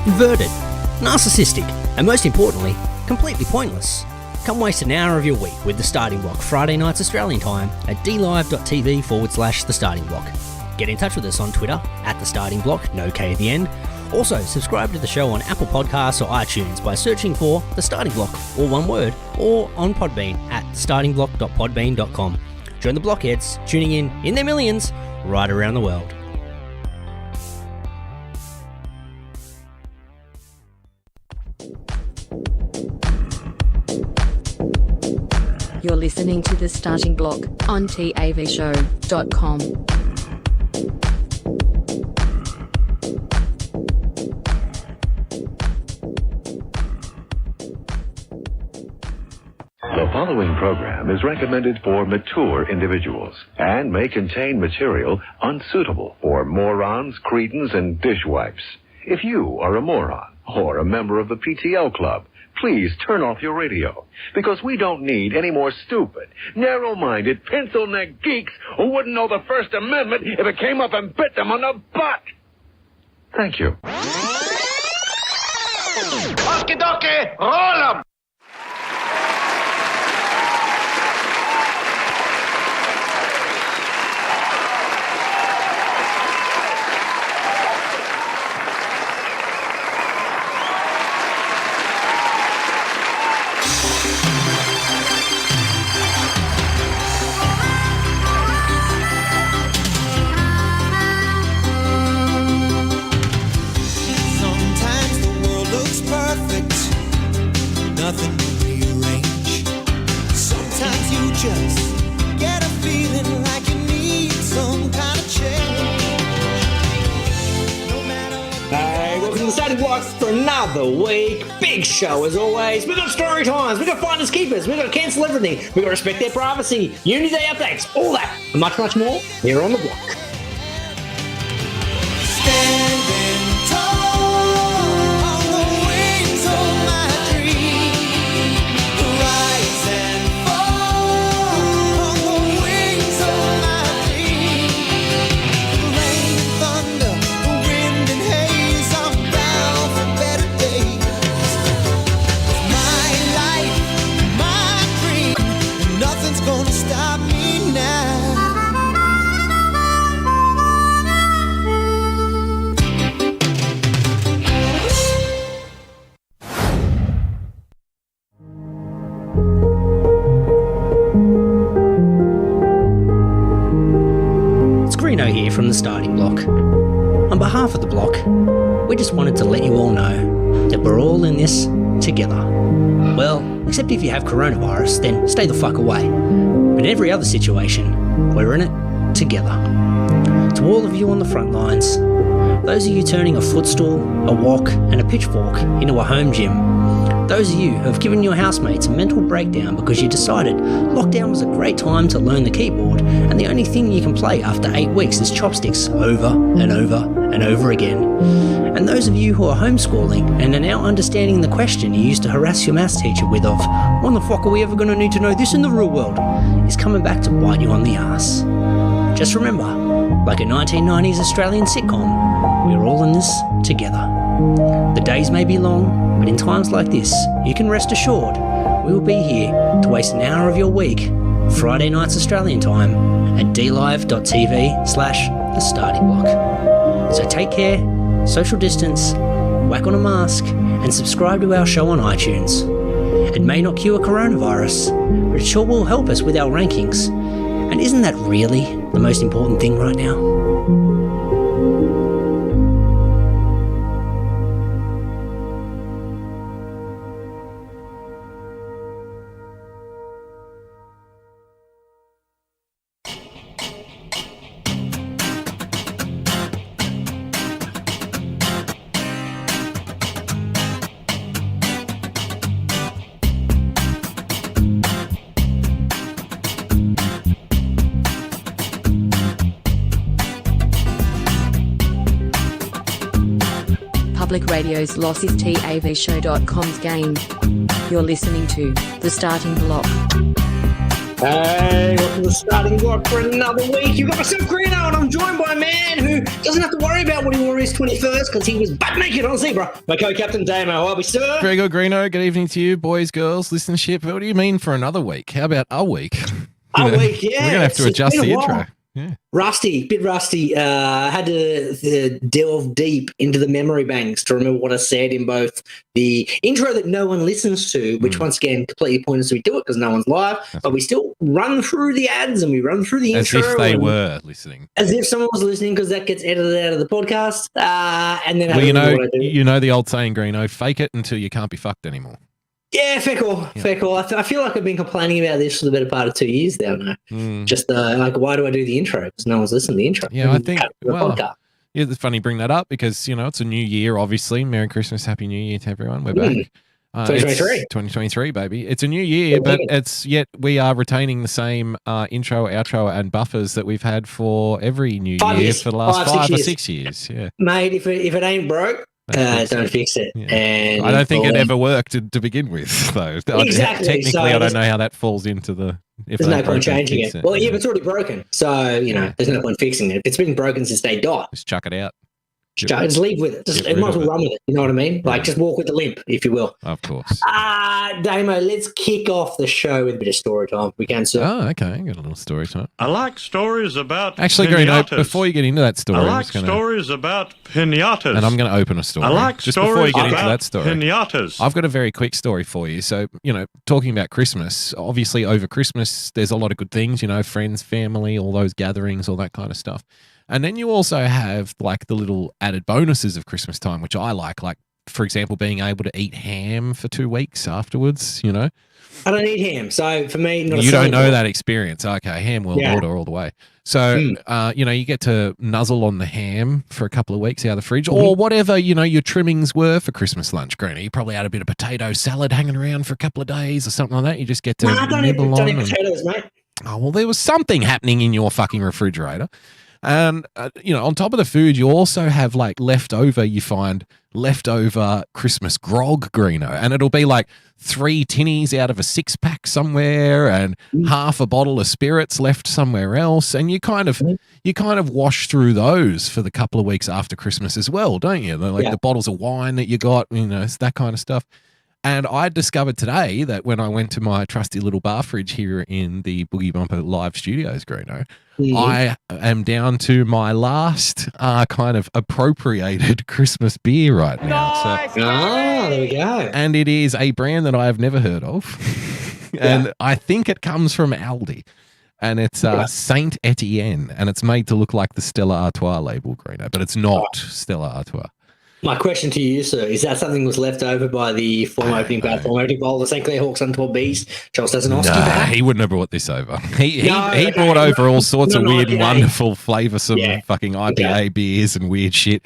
inverted, narcissistic, and most importantly, completely pointless. Come waste an hour of your week with The Starting Block, Friday nights Australian time at dlive.tv/The Starting Block. Get in touch with us on Twitter at The Starting Block, no K at the end. Also, subscribe to the show on Apple Podcasts or iTunes by searching for The Starting Block, all one word, or on Podbean at startingblock.podbean.com. Join the blockheads, tuning in their millions, right around the world. You're listening to The Starting Block on TAVshow.com. The following program is recommended for mature individuals and may contain material unsuitable for morons, cretins, and dishwipes. If you are a moron or a member of the PTL Club, please turn off your radio, because we don't need any more stupid, narrow-minded, pencil-neck geeks who wouldn't know the First Amendment if it came up and bit them on the butt. Thank you. Okie dokie, roll 'em! Nothing to rearrange. Sometimes you just get a feeling like you need some kind of change. No matter what. Hey, welcome to The Starting Block for another week. Big show as always. We've got story times, we've got finders keepers, we've got to cancel everything, we've got to respect their privacy, Unity Day updates, all that, and much, much more here on The Block. Standing tall on the wings of my dream. Rise and fall on the wings of my dream. Rain and thunder, the wind and haze, I'm bound for better days. My life, my dream, nothing's gonna stop me now. It's Greeno here from The Starting Block. On behalf of The Block, we just wanted to let you all know that we're all in this together. Well, except if you have coronavirus, then stay the fuck away. But in every other situation, we're in it together. To all of you on the front lines, those of you turning a footstool, a wok, and a pitchfork into a home gym, those of you who have given your housemates a mental breakdown because you decided lockdown was a great time to learn the keyboard and the only thing you can play after 8 weeks is chopsticks over and over and over again. And those of you who are homeschooling and are now understanding the question you used to harass your maths teacher with of, when the fuck are we ever going to need to know this in the real world, is coming back to bite you on the ass. Just remember, like a 1990s Australian sitcom, we're all in this together. The days may be long, but in times like this, you can rest assured we will be here to waste an hour of your week, Friday nights Australian time, at dlive.tv/The Starting Block. So take care, social distance, whack on a mask, and subscribe to our show on iTunes. It may not cure coronavirus, but it sure will help us with our rankings. And isn't that really the most important thing right now? Public Radio's loss is TAVshow.com's game. You're listening to The Starting Block. Hey, welcome to the starting block for another week. You've got myself, Greeno, and I'm joined by a man who doesn't have to worry about what he wore his 21st because he was butt naked on Zebra. My co-captain, Damo. How are we, sir? Very good, Greeno. Good evening to you, boys, girls, listenership. What do you mean for another week? How about a week? Week, yeah. We're going to have to adjust the intro. Yeah. Bit rusty. Had to delve deep into the memory banks to remember what I said in both the intro that no one listens to, which once again completely pointless we do it because no one's live, but we still run through the ads and we run through the intro. As if they were listening. As if someone was listening because that gets edited out of the podcast. And then you know the old saying, Greeno, fake it until you can't be fucked anymore. Yeah, fair call. I feel like I've been complaining about this for the better part of 2 years now. Just like, why do I do the intro? Because no one's listening to the intro. Yeah, I think, yeah, it's funny you bring that up because, it's a new year, obviously. Merry Christmas, Happy New Year to everyone. We're back. 2023, baby. It's a new year, but yet we are retaining the same intro, outro, and buffers that we've had for every new year for the last 5 or 6 years. Yeah, mate. If it ain't broke, don't fix it. Yeah. And I don't think it ever worked to begin with, though. Exactly. Technically, I don't know how that falls into the. There's no point changing it. Well, yeah, but it's already broken, so there's no point fixing it. If it's been broken since day dot, just chuck it out. Just leave with it. It might as well run with it. You know what I mean? Like, just walk with the limp, if you will. Of course. Damo, let's kick off the show with a bit of story time. If we can, sir. Oh, okay. Got a little story time. I like stories about Actually, pinatas. Greeno, before you get into that story, I like stories about pinatas. And I'm going to open a story. I like just stories before you get about into that story. pinatas. I've got a very quick story for you. So, talking about Christmas, obviously over Christmas, there's a lot of good things, friends, family, all those gatherings, all that kind of stuff. And then you also have like the little added bonuses of Christmas time, which I like, for example, being able to eat ham for 2 weeks afterwards, I don't eat ham. So for me, not you don't know that experience. Okay, ham world order all the way. So, you get to nuzzle on the ham for a couple of weeks out of the fridge or whatever, your trimmings were for Christmas lunch, Greeno. You probably had a bit of potato salad hanging around for a couple of days or something like that. You just get to nibble on. Don't eat potatoes, mate. Oh, well, there was something happening in your fucking refrigerator. And, on top of the food, you also have leftover Christmas grog, Greeno. And it'll be like 3 tinnies out of a 6-pack somewhere and half a bottle of spirits left somewhere else. And you kind of wash through those for the couple of weeks after Christmas as well, don't you? The bottles of wine that you got, it's that kind of stuff. And I discovered today that when I went to my trusty little bar fridge here in the BoogieBumper live studios, Greeno, I am down to my last kind of appropriated Christmas beer right now. There we go. And it is a brand that I have never heard of. And I think it comes from Aldi. And it's Saint Etienne. And it's made to look like the Stella Artois label, Greeno, but it's not Stella Artois. My question to you, sir, is that something was left over by the former opening bowl, the St. Clair Hawks under 12 Bees? Charles Stasinowski? No, he would never brought this over. He brought over all sorts of weird and wonderful flavoursome fucking IPA beers and weird shit.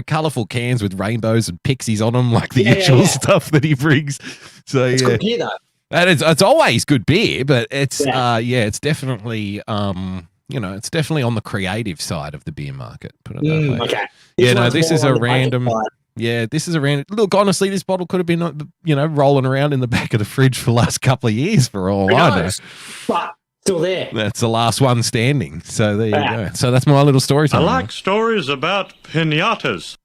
Colourful cans with rainbows and pixies on them, like the usual stuff that he brings. So it's good beer, though. It's always good beer, but it's it's definitely it's definitely on the creative side of the beer market. Put it that way. Okay. This is a random. Yeah, this is a random. Look, honestly, this bottle could have been, rolling around in the back of the fridge for the last couple of years for all I know. But still there. That's the last one standing. So there you go. So that's my little story time. I like stories about pinatas.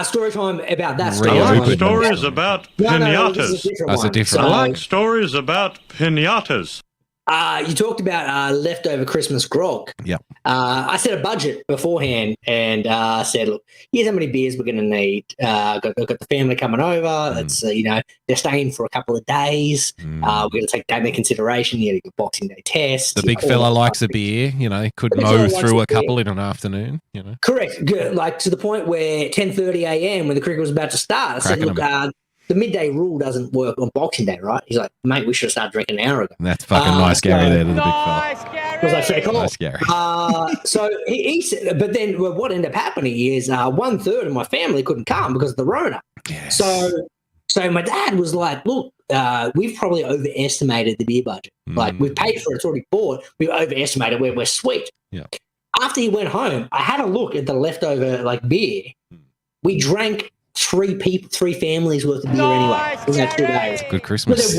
Story time about that. I like stories about pinatas. That's a different I like stories about pinatas. You talked about leftover Christmas grog. Yeah. I set a budget beforehand and said, look, here's how many beers we're going to need. Got the family coming over. It's, they're staying for a couple of days. We're going to take that into consideration. You got Boxing Day test. The big fella likes a beer, could mow through a couple in an afternoon, Correct. Good. Like to the point where 10:30 a.m. when the cricket was about to start, I said, look, the midday rule doesn't work on Boxing Day, right? He's like, mate, we should have started drinking an hour ago. That's fucking nice, Gary, there to the big fella. I was like, fair call. Nice, Gary. So he said, but then what ended up happening is 1/3 of my family couldn't come because of the Rona. Yes. So my dad was like, look, we've probably overestimated the beer budget. Like we've paid for it, it's already bought. We've overestimated where we're sweet. Yeah. After he went home, I had a look at the leftover beer. We drank three families worth of beer anyway. It was like 2 days. Good But Christmas.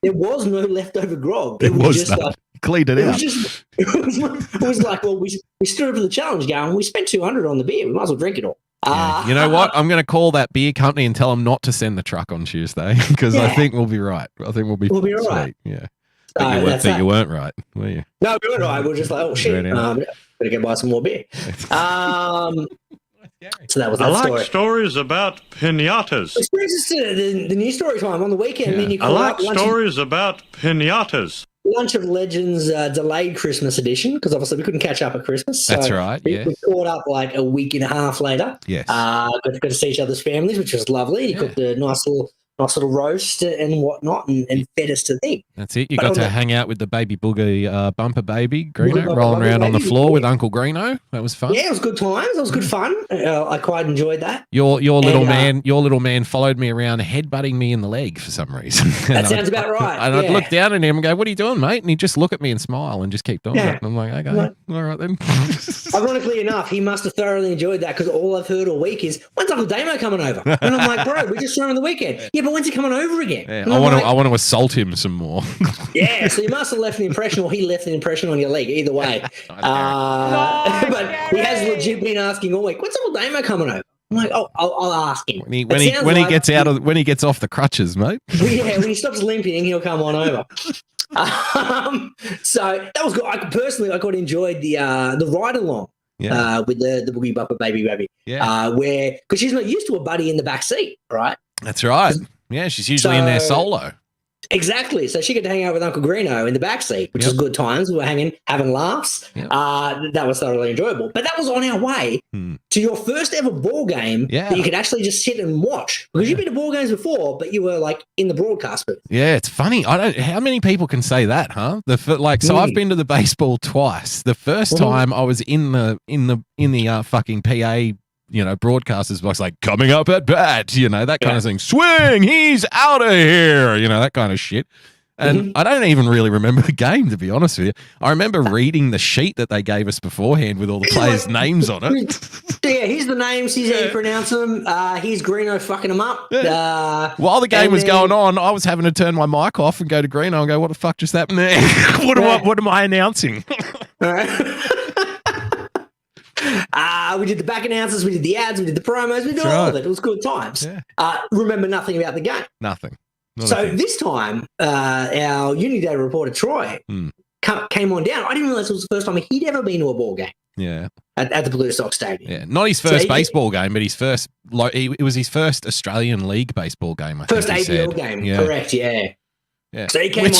there was no leftover grog. It was just none. like Cleaned it it out. was just it was like, well, we stood up for the challenge going. We spent $200 on the beer. We might as well drink it all. Yeah. You know what? I'm going to call that beer company and tell them not to send the truck on Tuesday because I think we'll be right. I think we'll be all right. Yeah. So you weren't right, were you? No, we weren't right. We were just like, oh shit, better go buy some more beer. So that was that I like story. stories about pinatas. Which brings us to the news story time on the weekend. Yeah. Then you I caught like up stories about pinatas. Lunch of Legends delayed Christmas edition because obviously we couldn't catch up at Christmas. So That's right, We, yeah. we caught up like a week and a half later. Yes. Got to see each other's families, which was lovely. He cooked a nice little roast and whatnot and fed us to thing. That's it. You But got on to the- hang out with the baby boogie bumper baby, Greeno, Boogie rolling bumper around on the baby, floor yeah. with Uncle Greeno. That was fun. Yeah, it was good times. It was good fun. I quite enjoyed that. Your little And, man followed me around, headbutting me in the leg for some reason. That sounds about right. And I'd yeah. look down at him and go, "What are you doing, mate?" And he'd just look at me and smile and just keep doing Yeah. it. And I'm like, "Okay, Right. all right then." Ironically enough, he must have thoroughly enjoyed that because all I've heard all week is, when's Uncle Damo coming over? And I'm like, bro, we just saw him on the weekend. Yeah, but when's he coming over again? Yeah, And I I'm want to like, I want to assault him some more. Yeah, so you must have left an impression or he left an impression on your leg, either way. But he has legit been asking all week, when's Uncle Damo coming over? I'm like, oh, I'll ask him. when he It sounds gets off the crutches, mate. Yeah, when he stops limping, he'll come on over. So that was good. I quite enjoyed the ride along with the Boogie Bumper baby. Yeah. Where because she's not used to a buddy in the back seat, right? That's right. Yeah, she's usually in there solo. Exactly. So she got to hang out with Uncle Greeno in the back seat, which was good times. We were having laughs. Yep. That was thoroughly enjoyable. But that was on our way to your first ever ball game that you could actually just sit and watch. Because you've been to ball games before, but you were like in the broadcast booth. Yeah, it's funny. How many people can say that, huh? So I've been to the baseball twice. The first time I was in the fucking PA, broadcasters box, like, coming up at bat, that kind of thing. Swing, he's out of here, that kind of shit. And I don't even really remember the game, to be honest with you. I remember reading the sheet that they gave us beforehand with all the players' names on it. Yeah, here's the names. Here's how you pronounce them. Here's Greeno fucking them up. Yeah. While the game was going on, I was having to turn my mic off and go to Greeno and go, what the fuck just happened there? What am I announcing? All right. We did the back announcers, we did the ads, we did the promos, we did all of it. It was good times. Yeah. Remember nothing about the game. Nothing. This time, our Uni Day reporter, Troy, came on down. I didn't realize it was the first time he'd ever been to a ball game. Yeah. At the Blue Sox Stadium. Yeah. Not his first baseball game, but his first, it was his first Australian League baseball game, I think. First ABL game, correct, yeah. Yeah. So he came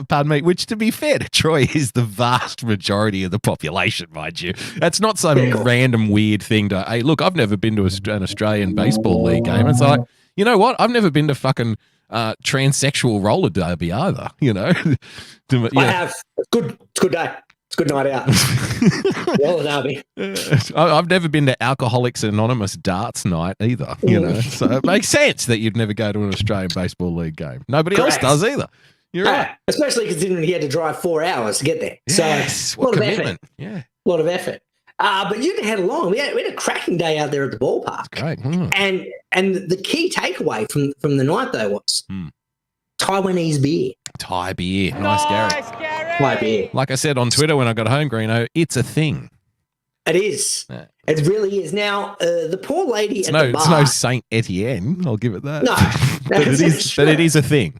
pardon me, which to be fair to Troy is the vast majority of the population, mind you. That's not some random weird thing to, hey, look, I've never been to an Australian baseball league game. It's like, you know what? I've never been to fucking transsexual roller derby either, I have. It's good. It's a good day. It's a good night out. Roller derby. I've never been to Alcoholics Anonymous darts night either, So it makes sense that you'd never go to an Australian baseball league game. Nobody else does either. You're right. Especially considering he had to drive 4 hours to get there. Yes, so what a lot commitment. of effort. Yeah. A lot of effort. But you had along. We had a cracking day out there at the ballpark. Great. And the key takeaway from the night though was Taiwanese beer. Thai beer. Nice, Gary. Thai beer. Like I said on Twitter when I got home, Greeno, it's a thing. It is. Yeah. It really is. Now, the poor lady It's at no, the bar. it's no Saint Etienne. I'll give it that. No. but it is a thing.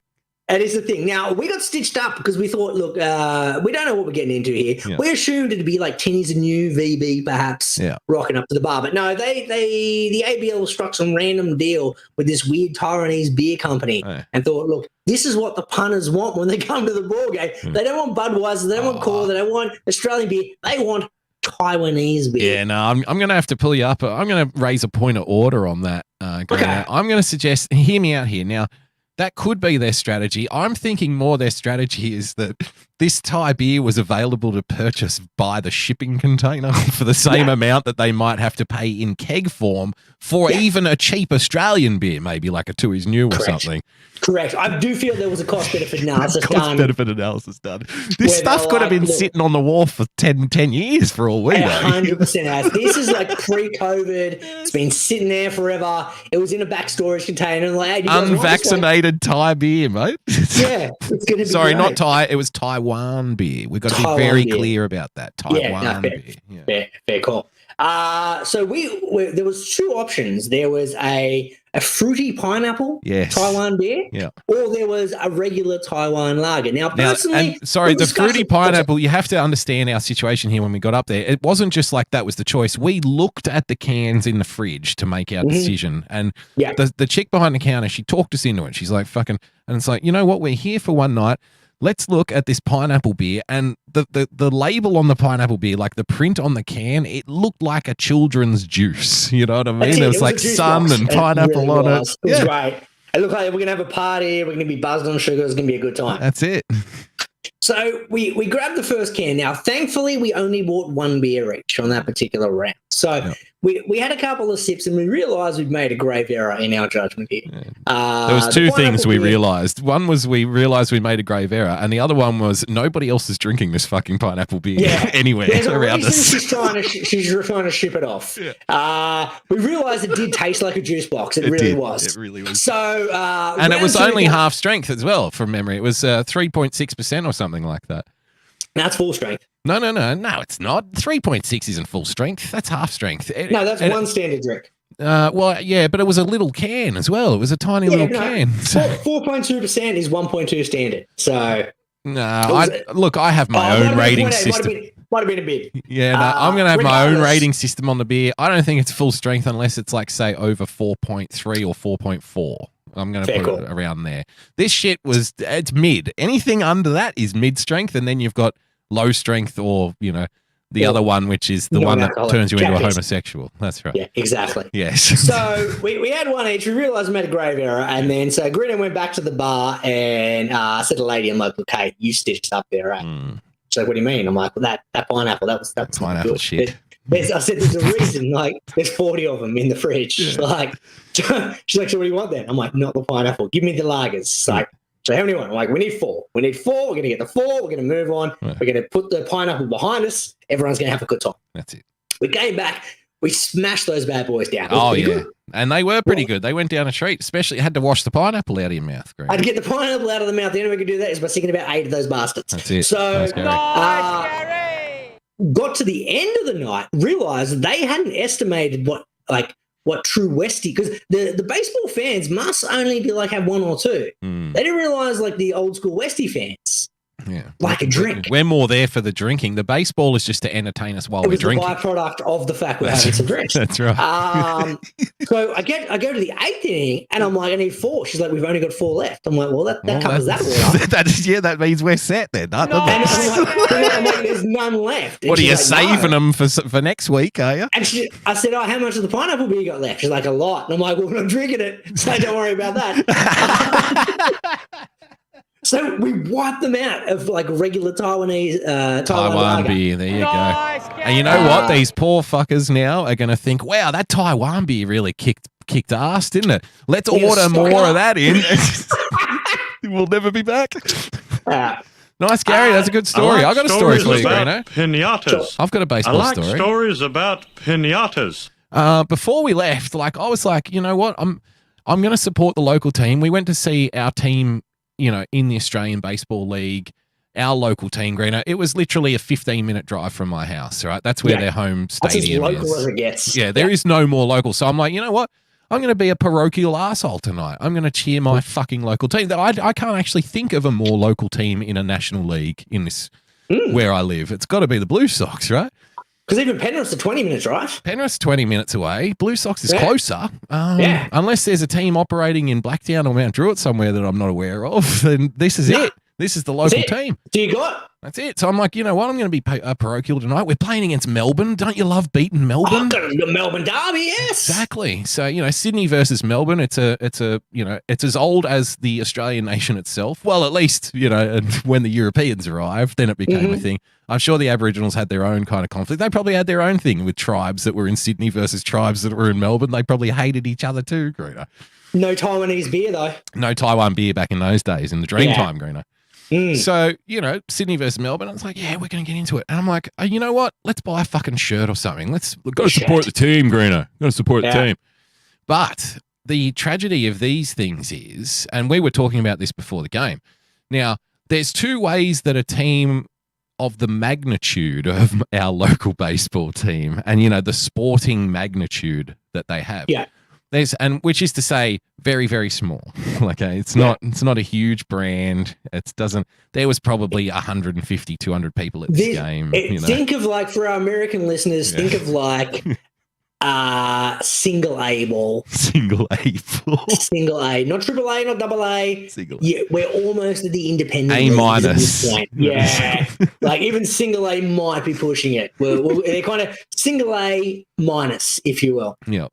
It is the thing. Now, we got stitched up because we thought, look, we don't know what we're getting into here. Yeah. We assumed it'd be like Tinny's a new VB, perhaps, rocking up to the bar. But no, the ABL struck some random deal with this weird Taiwanese beer company and thought, look, this is what the punters want when they come to the ball game. They don't want Budweiser, they don't want Core, they don't want Australian beer. They want Taiwanese beer. Yeah, no, I'm going to have to pull you up. I'm going to raise a point of order on that. Okay. I'm going to suggest, hear me out here. Now, that could be their strategy. I'm thinking more their strategy is that this Thai beer was available to purchase by the shipping container for the same amount that they might have to pay in keg form for even a cheap Australian beer, maybe like a Tooheys New or something. Correct. I do feel there was a cost-benefit analysis done. Cost-benefit analysis done. This stuff could have been sitting on the wharf for 10 years for all we know. 100% has. This is like pre-COVID. It's been sitting there forever. It was in a back storage container. Like, hey, unvaccinated Thai beer, mate. Yeah, it's going to be Sorry, great. not Thai. It was Taiwan beer. We've got to be very clear about that. Taiwan beer. Fair call. So there was two options. There was a fruity pineapple Taiwan beer, or there was a regular Taiwan lager. Now, personally, the fruity pineapple, you have to understand our situation here when we got up there. It wasn't just like that was the choice. We looked at the cans in the fridge to make our decision. And the chick behind the counter, she talked us into it. She's like, and it's like, you know what? We're here for one night. Let's look at this pineapple beer, and the label on the pineapple beer, like the print on the can, it looked like a children's juice. You know what I mean? There was like sun and pineapple on it. It was great. It looked like we're going to have a party. We're going to be buzzed on sugar. It's going to be a good time. That's it. So we grabbed the first can. Now, thankfully, we only bought one beer each on that particular round. So we had a couple of sips and we realised we'd made a grave error in our judgment here. There was two things we realised. One was we realised we made a grave error, and the other one was nobody else is drinking this fucking pineapple beer anywhere around us. She's trying to ship it off. We realised it did taste like a juice box. It really was. It really was. So and it was only half strength as well, from memory. It was 3.6% or something like that. That's full strength. No, it's not. 3.6 isn't full strength. That's half strength. No, that's one standard drink. Well, yeah, but it was a little can as well. It was a tiny little can. 4.2% is 1.2 standard. So I have my own rating system. Might have been a bit. Yeah, I'm going to have my own rating system on the beer. I don't think it's full strength unless it's like, say, over 4.3 or 4.4. I'm going to put it around there. This shit it's mid. Anything under that is mid strength, and then you've got low strength or, the other one, which is the one that turns you into a homosexual. That's right. Yeah, exactly. Yes. So we had one each. We realised we made a grave error, and then so Greeno went back to the bar and said to the lady, I'm like, okay, you stitched up there, right? She's like, what do you mean? I'm like, well, that pineapple, that's pineapple good. shit. I said, there's a reason, like, there's 40 of them in the fridge. She's like, so what do you want then? I'm like, not the pineapple. Give me the lagers. It's like, so how many want? I'm like, we need 4. We need 4. We're going to get the 4. We're going to move on. We're going to put the pineapple behind us. Everyone's going to have a good time. That's it. We came back. We smashed those bad boys down. Oh, yeah. Good. And they were pretty good. They went down a treat, especially had to wash the pineapple out of your mouth. Great. I'd get the pineapple out of the mouth. The only way we could do that is by sticking about 8 of those bastards. That's it. So, got to the end of the night, realised they hadn't estimated what true Westie, because the baseball fans must only be like have 1 or 2. They didn't realise like the old school Westie fans like a drink. We're more there for the drinking. The baseball is just to entertain us while we're drinking. It was the byproduct of the fact we're having some drinks. That's right. So I go to the 8th inning and I'm like, I need 4. She's like, we've only got 4 left. I'm like, well, that covers that water. That means we're set then. I'm like, there's none left. And what are you like, saving them for next week, are you? And I said, how much of the pineapple beer you got left? She's like, a lot. And I'm like, well, I'm drinking it, so don't worry about that. So we wiped them out of like regular Taiwan beer. There you go. And you know what? These poor fuckers now are going to think, wow, that Taiwan beer really kicked ass, didn't it? Let's order more of that in. We'll never be back. Nice, Gary. That's a good story. I got a story for you, Greeno. Pinatas. I've got a baseball story. I like stories about pinatas. Before we left, I was like, you know what? I'm going to support the local team. We went to see our team, in the Australian Baseball League, our local team, Greeno. It was literally a 15-minute drive from my house, right? That's where their home stadium is. That's as local as it gets. Yeah, there is no more local. So I'm like, you know what? I'm going to be a parochial arsehole tonight. I'm going to cheer my fucking local team. I can't actually think of a more local team in a national league in this where I live. It's got to be the Blue Sox, right? Because even Penrith's a 20 minutes, right? Penrith's 20 minutes away. Blue Sox is closer. Unless there's a team operating in Blacktown or Mount Druitt somewhere that I'm not aware of, then this is it. This is the local team. Do you got? That's it. So I'm like, you know what? I'm going to be parochial tonight. We're playing against Melbourne. Don't you love beating Melbourne? The Melbourne Derby, yes. Exactly. So, Sydney versus Melbourne, it's as old as the Australian nation itself. Well, at least, when the Europeans arrived, then it became a thing. I'm sure the Aboriginals had their own kind of conflict. They probably had their own thing with tribes that were in Sydney versus tribes that were in Melbourne. They probably hated each other too, Greeno. No Taiwanese beer, though. No Taiwan beer back in those days, in the Dreamtime, Greeno. So, Sydney versus Melbourne, I was like, yeah, we're going to get into it. And I'm like, oh, you know what? Let's buy a fucking shirt or something. We've got to support the team, Greeno. Got to support the team. But the tragedy of these things is, and we were talking about this before the game. Now, there's two ways that a team of the magnitude of our local baseball team and, the sporting magnitude that they have. Yeah. Which is to say, very, very small. Okay, it's not a huge brand. There was probably 150, 200 people at this game. Think of for our American listeners, think of single A ball. Single A ball. Single A, not triple A, not double A. Single A. Yeah, we're almost at the independent. A minus. Yeah, even single A might be pushing it. They're kind of single A minus, if you will. Yeah.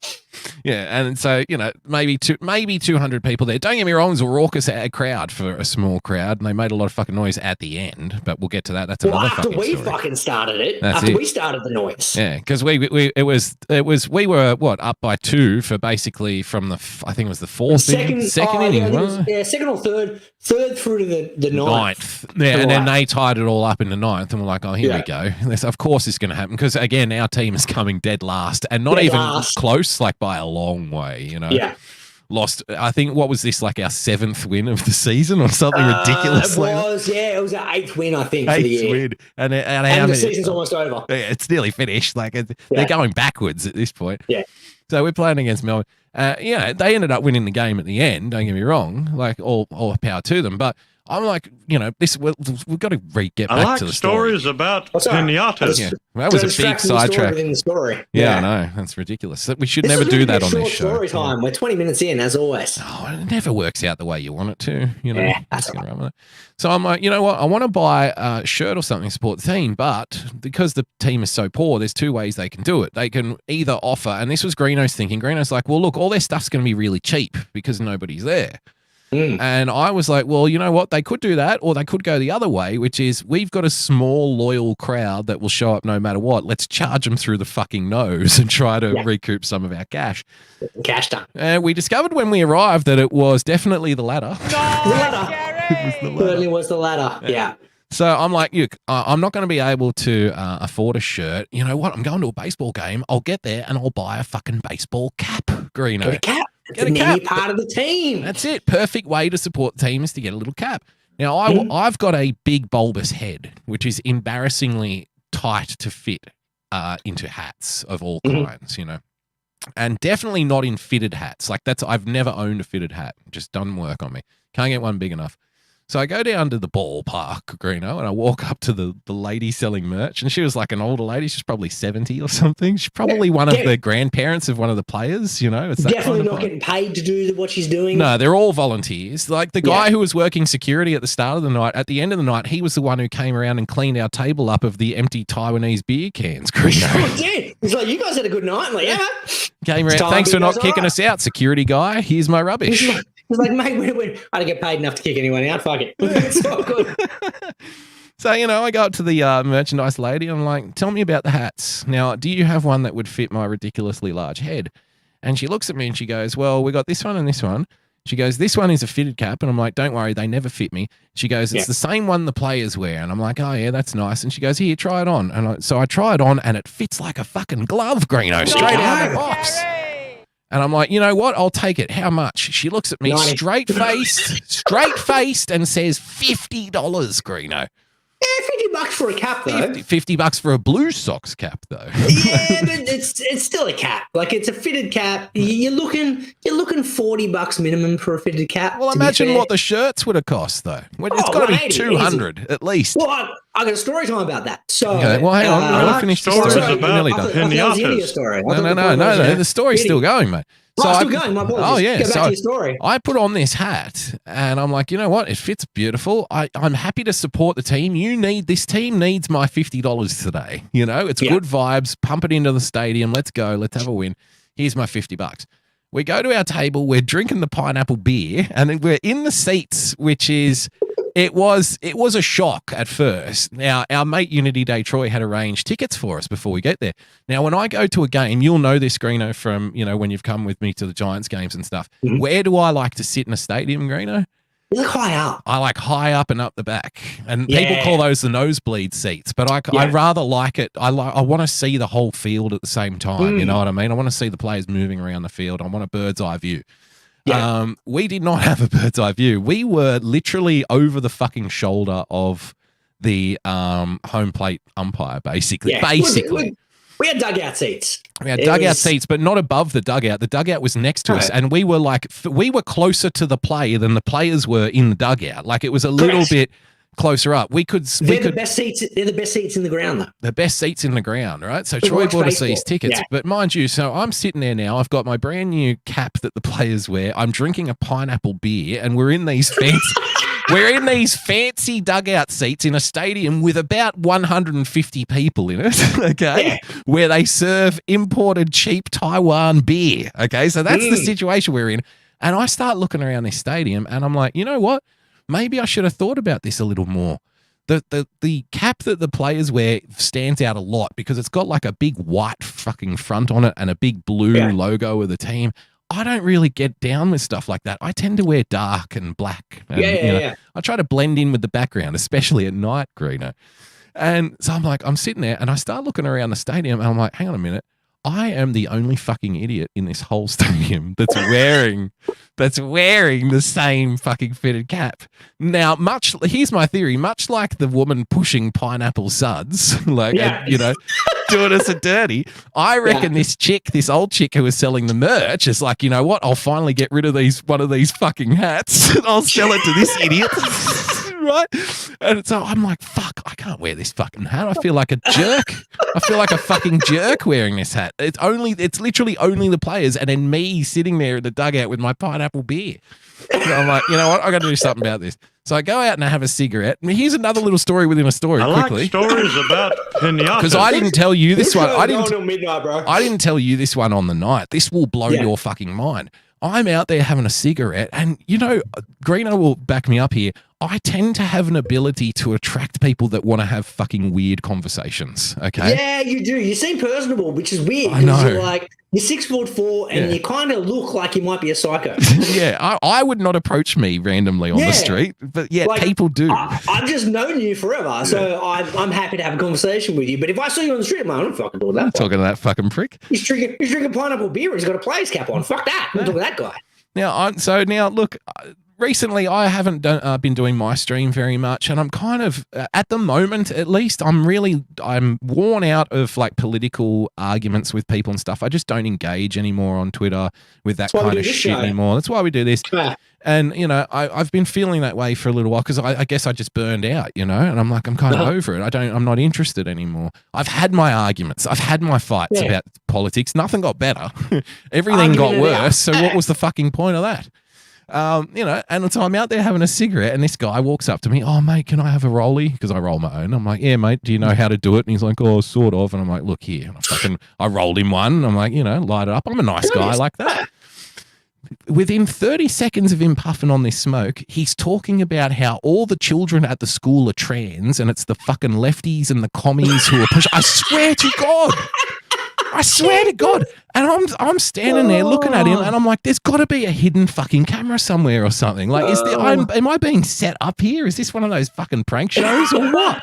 Yeah, and so, maybe 200 people there. Don't get me wrong, it was a raucous crowd for a small crowd, and they made a lot of fucking noise at the end, but we'll get to that. That's another fucking story. After we fucking started it. We started the noise. Yeah, because we were up by 2 for basically from I think it was the fourth inning. Second inning. Second or third through to the ninth. Yeah, and then they tied it all up in the ninth, and we're like, oh, here we go. Of course it's going to happen, because again, our team is coming dead last, and not even close, by a long way, Yeah. Lost, I think, what was this, our 7th win of the season or something ridiculous? It was our 8th win, I think, for the year. Win. And the season's almost over. Yeah, it's nearly finished. They're going backwards at this point. Yeah. So we're playing against Melbourne. They ended up winning the game at the end, don't get me wrong, all power to them, but I'm like, we've got to get back to the stories about pinatas. Yeah, that was a big sidetrack within the story. Yeah, I know. That's ridiculous. We should never do that on this show. Story time. We're 20 minutes in, as always. Oh, it never works out the way you want it to. That's right. So I'm like, you know what? I want to buy a shirt or something to support the team, but because the team is so poor, there's 2 ways they can do it. They can either offer, and this was Greeno's thinking. Greeno's like, well, look, all their stuff's going to be really cheap because nobody's there. And I was like, well, you know what? They could do that, or they could go the other way, which is we've got a small, loyal crowd that will show up no matter what. Let's charge them through the fucking nose and try to recoup some of our cash. Cash done. And we discovered when we arrived that it was definitely the latter. The latter. Certainly was the latter. Yeah. So I'm like, I'm not going to be able to afford a shirt. You know what? I'm going to a baseball game. I'll get there and I'll buy a fucking baseball cap, Greeno. Get a cap. Get a cap. Part of the team. That's it. Perfect way to support the team is to get a little cap. Now, I've got a big bulbous head, which is embarrassingly tight to fit into hats of all kinds, and definitely not in fitted hats. I've never owned a fitted hat. Just doesn't work on me. Can't get one big enough. So I go down to the ballpark, Greeno, and I walk up to the lady selling merch, and she was like an older lady. She's probably 70 or something. She's probably one of the grandparents of one of the players, It's definitely not getting paid to do what she's doing. No, they're all volunteers. Like the guy who was working security at the start of the night, at the end of the night, he was the one who came around and cleaned our table up of the empty Taiwanese beer cans, Greeno. Oh, dude. He's like, you guys had a good night. I'm like, yeah. Came around, thanks for not kicking us out, security guy. Here's my rubbish. He's like, mate, I don't get paid enough to kick anyone out. Fuck it. It's all good. So, I go up to the merchandise lady. And I'm like, tell me about the hats. Now, do you have one that would fit my ridiculously large head? And she looks at me and she goes, well, we got this one and this one. She goes, this one is a fitted cap. And I'm like, don't worry, they never fit me. She goes, it's the same one the players wear. And I'm like, oh, yeah, that's nice. And she goes, here, try it on. And so I try it on and it fits like a fucking glove, Greeno, straight out of the box. And I'm like, you know what? I'll take it. How much? She looks at me straight-faced and says $50, Greeno. Yeah, $50 for a cap, though. $50 for a Blue Sox cap, though. Yeah, but it's still a cap. It's a fitted cap. You're looking $40 minimum for a fitted cap. Well, imagine what the shirts would have cost, though. It's got to be $200 at least. Well, I got a story time about that. So, okay, well, hang on. I want to finish the story. About pinatas. No. The story's still going, mate. Oh, still going, my boy. Oh, yeah. Go back to your story. I put on this hat and I'm like, you know what? It fits beautiful. I'm happy to support the team. This team needs my $50 today. You know, it's good vibes. Pump it into the stadium. Let's go. Let's have a win. Here's my $50. We go to our table. We're drinking the pineapple beer and then we're in the seats, which is... It was a shock at first. Now, our mate Unity Day Troy had arranged tickets for us before we get there. Now, when I go to a game, you'll know this, Greeno, from, when you've come with me to the Giants games and stuff. Mm-hmm. Where do I like to sit in a stadium, Greeno? You like high up. I like high up and up the back. And people call those the nosebleed seats, but I rather like it. I want to see the whole field at the same time. You know what I mean? I want to see the players moving around the field. I want a bird's eye view. Yeah. We did not have a bird's eye view. We were literally over the fucking shoulder of the home plate umpire, basically. Yeah. We had dugout seats. We had dugout seats, but not above the dugout. The dugout was next to us, and we were closer to the play than the players were in the dugout. Like, it was a little bit closer up. They're the best seats. They're the best seats in the ground, though. The best seats in the ground, right? So Troy bought us these tickets, but mind you, so I'm sitting there now. I've got my brand new cap that the players wear. I'm drinking a pineapple beer, and we're in these fancy dugout seats in a stadium with about 150 people in it. Okay, where they serve imported cheap Taiwan beer. Okay, so that's the situation we're in. And I start looking around this stadium, and I'm like, you know what? Maybe I should have thought about this a little more. The cap that the players wear stands out a lot because it's got like a big white fucking front on it and a big blue logo of the team. I don't really get down with stuff like that. I tend to wear dark and black. And, I try to blend in with the background, especially at night, Greeno. And so I'm sitting there and I start looking around the stadium and I'm like, hang on a minute. I am the only fucking idiot in this whole stadium that's wearing the same fucking fitted cap. Now, here's my theory, much like the woman pushing pineapple suds, doing us a dirty, I reckon this old chick who was selling the merch is like, you know what, I'll finally get rid of one of these fucking hats and I'll sell it to this idiot. Right? And so I'm like, fuck, I can't wear this fucking hat. I feel like a jerk. I feel like a fucking jerk wearing this hat. It's literally only the players and then me sitting there in the dugout with my pineapple beer. So I'm like, you know what? I got to do something about this. So I go out and I have a cigarette. I mean, here's another little story within a story. I quickly. like stories about pinatas. Because I didn't tell you this one. I didn't tell you this one on the night. This will blow your fucking mind. I'm out there having a cigarette, and Greeno will back me up here. I tend to have an ability to attract people that want to have fucking weird conversations. Okay. Yeah, you do. You seem personable, which is weird. I know. You're 6'4", and you kind of look like you might be a psycho. Yeah, I would not approach me randomly on the street, but people do. I've just known you forever, so I'm happy to have a conversation with you. But if I saw you on the street, I'm not fucking doing that. I'm talking to that fucking prick. He's drinking pineapple beer and he's got a player's cap on. Fuck that. I'm talking to that guy. Now look. Recently, I haven't been doing my stream very much, and I'm kind of, at the moment at least, I'm worn out of like political arguments with people and stuff. I just don't engage anymore on Twitter with that kind of shit anymore. That's why we do this. And, I've been feeling that way for a little while because I guess I just burned out, and I'm like, I'm kind of over it. I'm not interested anymore. I've had my arguments. I've had my fights about politics. Nothing got better. Everything got worse. So what was the fucking point of that? And so I'm out there having a cigarette and this guy walks up to me, oh, mate, can I have a rollie? Because I roll my own. I'm like, yeah, mate, do you know how to do it? And he's like, oh, sort of. And I'm like, look here. And I rolled him one. And I'm like, light it up. I'm a nice guy like that. Within 30 seconds of him puffing on this smoke, he's talking about how all the children at the school are trans and it's the fucking lefties and the commies who are pushing. I swear to God. And I'm standing there looking at him and I'm like, there's got to be a hidden fucking camera somewhere or something. Like, am I being set up here? Is this one of those fucking prank shows or what?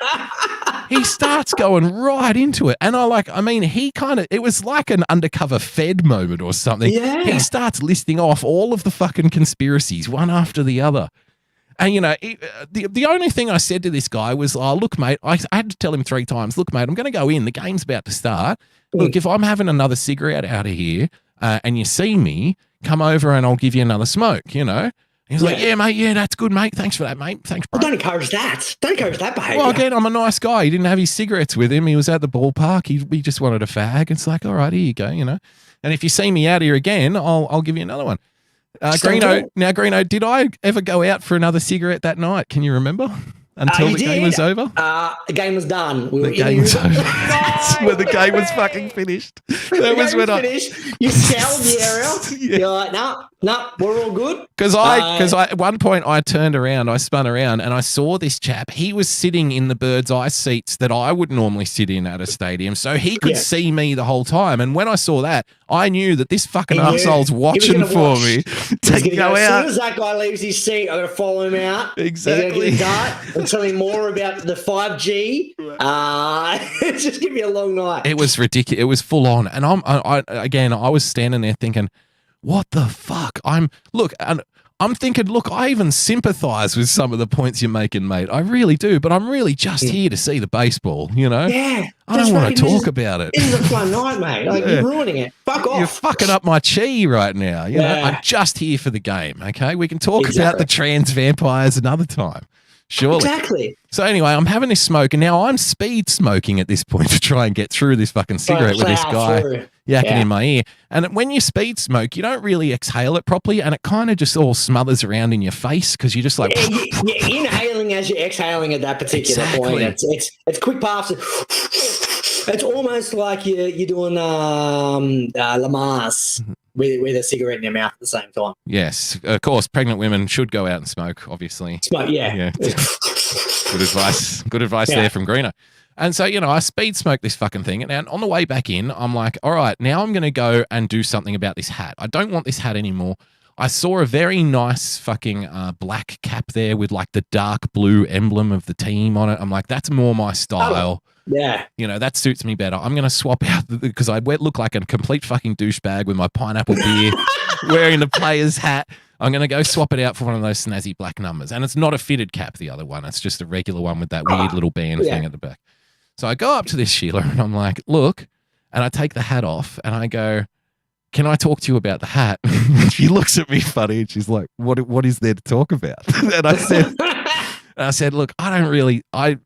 He starts going right into it. And it was like an undercover Fed moment or something. Yeah. He starts listing off all of the fucking conspiracies, one after the other. And, the only thing I said to this guy was, oh, look, mate, I had to tell him 3 times, look, mate, I'm going to go in. The game's about to start. Look, if I'm having another cigarette out of here and you see me, come over and I'll give you another smoke, He was like, yeah, mate, yeah, that's good, mate. Thanks for that, mate. Thanks, bro. Well, don't encourage that. Don't encourage that behaviour. Well, again, I'm a nice guy. He didn't have his cigarettes with him. He was at the ballpark. He just wanted a fag. It's like, all right, here you go, you know. And if you see me out here again, I'll give you another one. Greeno, did I ever go out for another cigarette that night? Can you remember? Until the game was over? The game was done. The game was over. That's when the game was fucking finished. That was when finished. You scoured the area. You're like, no, we're all good. Because at one point I turned around, I spun around, and I saw this chap. He was sitting in the bird's eye seats that I would normally sit in at a stadium, so he could see me the whole time. And when I saw that, I knew that this fucking arsehole's watching for me to go out. As soon as that guy leaves his seat, I'm going to follow him out. Exactly. And tell him more about the 5G. It's just give me a long night. It was ridiculous. It was full on. And I was standing there thinking, what the fuck? I'm thinking, look, I even sympathize with some of the points you're making, mate. I really do, but I'm really just here to see the baseball, you know? Yeah. I don't want to talk about it. This is a fun night, mate. Like, you're ruining it. Fuck off. You're fucking up my chi right now. You know, I'm just here for the game, okay? We can talk about the trans vampires another time. Surely. Exactly. So anyway, I'm having this smoke, and now I'm speed smoking at this point to try and get through this fucking cigarette with this guy yakking in my ear. And when you speed smoke, you don't really exhale it properly, and it kind of just all smothers around in your face because you're just like... You're inhaling as you're exhaling at that particular point. It's quick puffs. It's almost like you're doing Lamar's with a cigarette in your mouth at the same time. Yes, of course, pregnant women should go out and smoke, obviously. Smoke, yeah. Good advice. Good advice there from Greeno. And so, you know, I speed smoke this fucking thing. And on the way back in, I'm like, all right, now I'm going to go and do something about this hat. I don't want this hat anymore. I saw a very nice fucking black cap there with like the dark blue emblem of the team on it. I'm like, that's more my style. Yeah. You know, that suits me better. I'm going to swap out because I look like a complete fucking douchebag with my pineapple beer wearing the player's hat. I'm going to go swap it out for one of those snazzy black numbers. And it's not a fitted cap, the other one. It's just a regular one with that weird little band thing at the back. So I go up to this Sheila and I'm like, look, and I take the hat off and I go, can I talk to you about the hat? She looks at me funny and she's like, what is there to talk about? And I said, look, I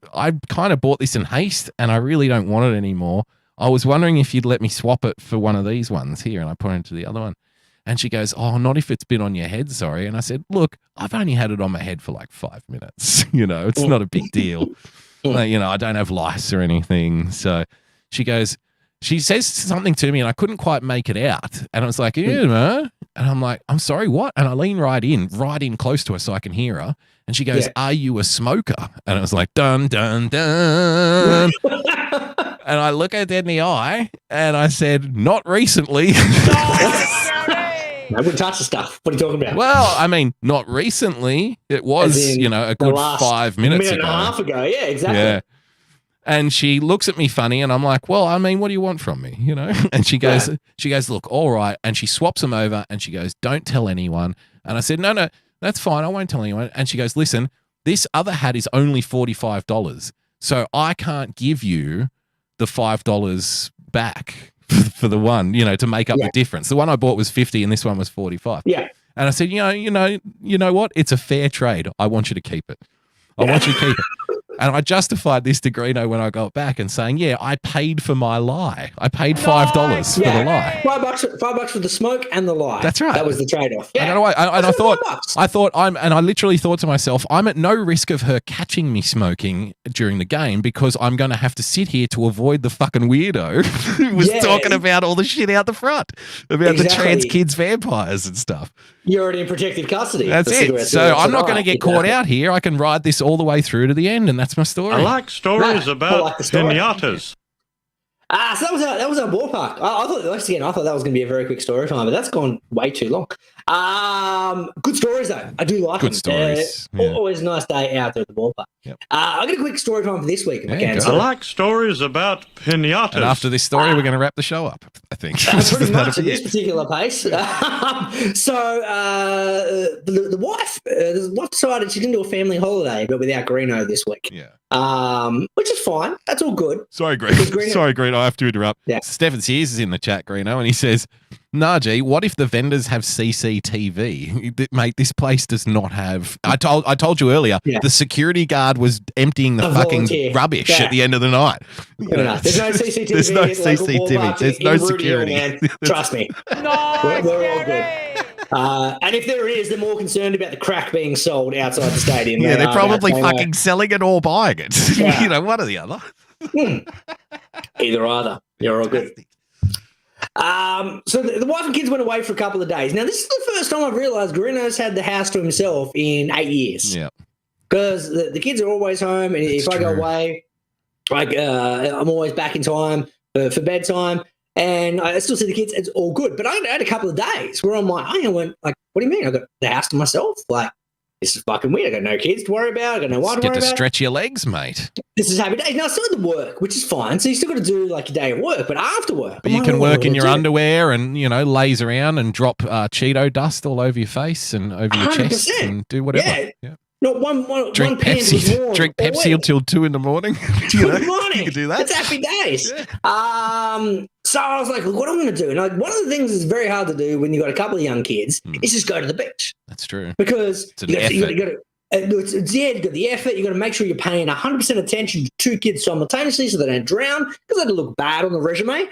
kind of bought this in haste and I really don't want it anymore. I was wondering if you'd let me swap it for one of these ones here. And I pointed to the other one. And she goes, oh, not if it's been on your head, sorry. And I said, look, I've only had it on my head for like 5 minutes. You know, it's not a big deal. Like, you know, I don't have lice or anything. So she says something to me and I couldn't quite make it out. And I was like, you know, and I'm like, I'm sorry, what? And I lean right in close to her so I can hear her. And she goes, are you a smoker? And I was like, dun, dun, dun. And I look her dead in the eye and I said, not recently. I wouldn't touch the stuff. What are you talking about? Well, I mean, not recently. It was, you know, a good 5 minutes ago. A minute and a half ago. Yeah, exactly. Yeah. And she looks at me funny and I'm like, well, I mean, what do you want from me? You know? And she goes, look, all right. And she swaps them over and she goes, don't tell anyone. And I said, no, that's fine. I won't tell anyone. And she goes, listen, this other hat is only $45. So I can't give you the $5 back for the one, you know, to make up the difference. The one I bought was 50 and this one was 45. Yeah. And I said, you know what? It's a fair trade. I want you to keep it. I want you to keep it. And I justified this to Greeno when I got back and saying, yeah, I paid for my lie. I paid $5 for the lie. $5 for the smoke and the lie. That's right. That was the trade-off. Yeah. I literally thought to myself, I'm at no risk of her catching me smoking during the game because I'm going to have to sit here to avoid the fucking weirdo who was talking about all the shit out the front about the trans kids vampires and stuff. You're already in protective custody. That's it. So I'm not going to get caught out here. I can ride this all the way through to the end, and that's my story. I like stories about pinatas. So that was our ballpark. I thought that was going to be a very quick story time, but that's gone way too long. Good stories though. I do like good them. Stories. Always a nice day out there at the ballpark. Yep. I got a quick story time for this week if I can. I like stories about pinatas. And after this story, we're going to wrap the show up, I think. Pretty much at this particular pace. So the wife decided she didn't do a family holiday, but without Greeno this week. Yeah. which is fine. That's all good. Sorry, Greeno. Sorry, Greeno. I have to interrupt. Yeah. Stefan Sears is in the chat, Greeno, and he says, Najee, what if the vendors have CCTV? Mate, this place does not have. I told you earlier, the security guard was emptying the fucking rubbish at the end of the night. There's no CCTV. There's no CCTV. There's no security. Man. Trust me. We're all good. And if there is, they're more concerned about the crack being sold outside the stadium. Yeah, they're probably fucking selling it or buying it. Yeah. One or the other. Either. You're all good. So the wife and kids went away for a couple of days. Now, this is the first time I've realised Greeno's had the house to himself in 8 years. Yeah. Because the kids are always home, and if I go away, I'm always back in time for bedtime, and I still see the kids. It's all good. But I had a couple of days where I'm like, I went like, what do you mean? I got the house to myself? Like, this is fucking weird. I got no kids to worry about. I got no wife to worry about. Get to stretch your legs, mate. This is happy days. Now, I still had to work, which is fine. So you still got to do like your day of work, but after work. But you can work in your underwear and, laze around and drop Cheeto dust all over your face and over your 100%. Chest and do whatever. Yeah. Not one drink pan Pepsi. was warm Drink Pepsi until 2 a.m. Good morning. You can do that. It's happy days. Yeah. So I was like, what am I going to do? And like, one of the things that's very hard to do when you've got a couple of young kids is just go to the beach. That's true. Because it's an effort. you've got the effort. You've got to make sure you're paying 100% attention to 2 kids simultaneously so they don't drown, because that'd look bad on the resume.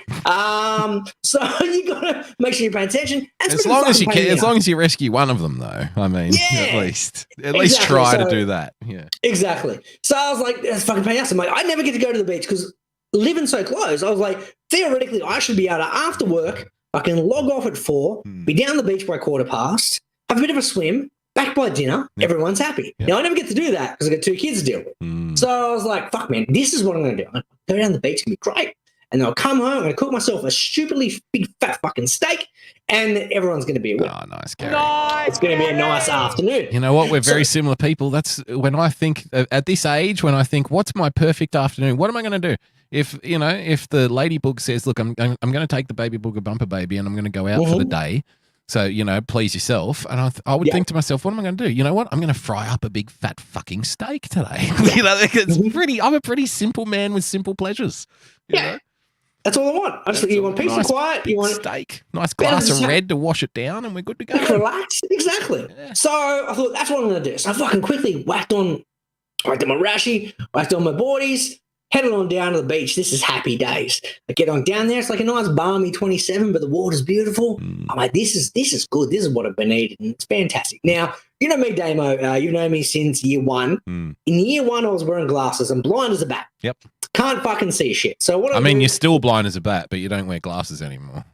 So you got to make sure you're paying attention. As long as you rescue one of them, though. I mean, at least try to do that. Yeah, exactly. So I was like, that's fucking paying us. I'm like, I never get to go to the beach because living so close. I was like, theoretically, I should be able to, after work, I can log off at 4, be down the beach by 4:15, have a bit of a swim. Back by dinner, everyone's happy. Now, I never get to do that because I've got 2 kids to deal with. So I was like, fuck, man, this is what I'm going to do. I'm going to go down the beach. It's going to be great. And then I'll come home. I'm going to cook myself a stupidly big, fat fucking steak. And everyone's going to be a winner. Oh, nice, Gary. It's going to be a nice afternoon. You know what? We're very similar people. That's when I think, at this age, when I think, what's my perfect afternoon? What am I going to do? If the ladybug says, look, I'm going to take the baby booger bumper baby and I'm going to go out for the day. So, please yourself. And I would think to myself, what am I going to do? You know what? I'm going to fry up a big fat fucking steak today. I'm a pretty simple man with simple pleasures. You know? That's all I want. You want peace and quiet. You want steak. Nice glass of red to wash it down and we're good to go. Relax. Exactly. Yeah. So I thought, that's what I'm going to do. So I fucking quickly whacked on my rashi, whacked on my boardies, headed on down to the beach. This is happy days. I get on down there. It's like a nice balmy 27, but the water's beautiful. I'm like, this is good. This is what I've been needing. It's fantastic. Now, you know me, Damo. You've known me since year 1. In year 1, I was wearing glasses and blind as a bat. Yep. Can't fucking see shit. So what you're still blind as a bat, but you don't wear glasses anymore.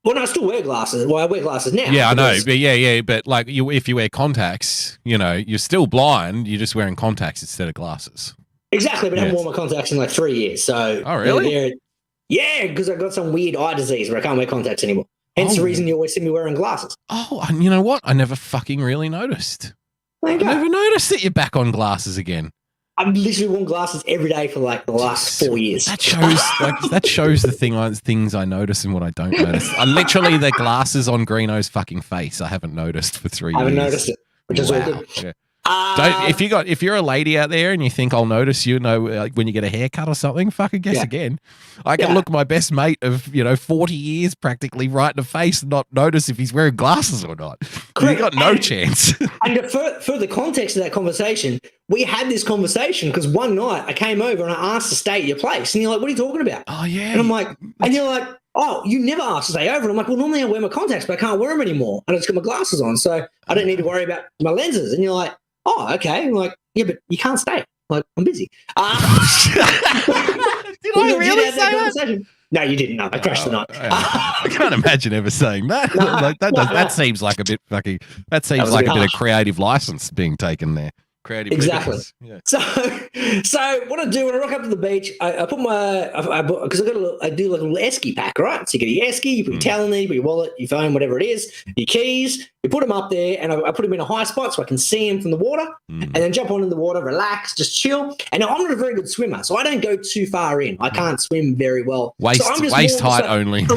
Well, no, I still wear glasses. Well, I wear glasses now. Yeah, I know. But but like if you wear contacts, you're still blind. You're just wearing contacts instead of glasses. Exactly, but I haven't worn my contacts in like 3 years. So, oh, really? Yeah, because I got some weird eye disease where I can't wear contacts anymore. Hence the reason you always see me wearing glasses. Oh, and you know what? I never fucking really noticed. I never noticed that you're back on glasses again. I've literally worn glasses every day for like the last 4 years. That shows the things I notice and what I don't notice. I literally the glasses on Greeno's fucking face. I haven't noticed for 3 years. I haven't noticed it, which is all good. Yeah. If you're a lady out there and you think I'll notice like when you get a haircut or something, fucking guess again. I can look my best mate of 40 years practically right in the face and not notice if he's wearing glasses or not. You got no chance. And for the context of that conversation, we had this conversation because one night I came over and I asked to stay at your place, and you're like, "What are you talking about?" Oh yeah, and I'm like, and you're like, "Oh, you never asked to stay over." And I'm like, "Well, normally I wear my contacts, but I can't wear them anymore, and I just got my glasses on, so I don't need to worry about my lenses." And you're like, "Oh, okay." I'm like, "Yeah, but you can't stay." I'm like, I'm busy. Did I really say that? No, you didn't. No, I crashed the night. I can't imagine ever saying that. That seems like a bit fucking. That seems like a bit of creative license being taken there. Creative. Exactly. Yeah. So what I do when I rock up to the beach, I put because I do like a little esky pack, right? So you get your esky, you put your towel in there, you put your wallet, your phone, whatever it is, your keys, you put them up there, and I put them in a high spot so I can see them from the water, and then jump on in the water, relax, just chill. And I'm not a very good swimmer, so I don't go too far in. I can't swim very well. Waist height only.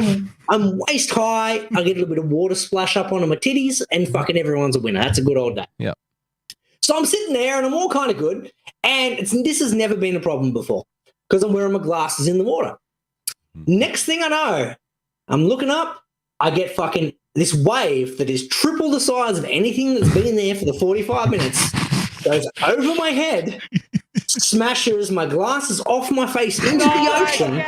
I'm waist high. I get a little bit of water splash up onto my titties, and fucking everyone's a winner. That's a good old day. Yeah. So I'm sitting there and I'm all kind of good. And this has never been a problem before because I'm wearing my glasses in the water. Next thing I know, I'm looking up. I get fucking this wave that is triple the size of anything that's been there for the 45 minutes. Goes over my head, smashes my glasses off my face into the ocean.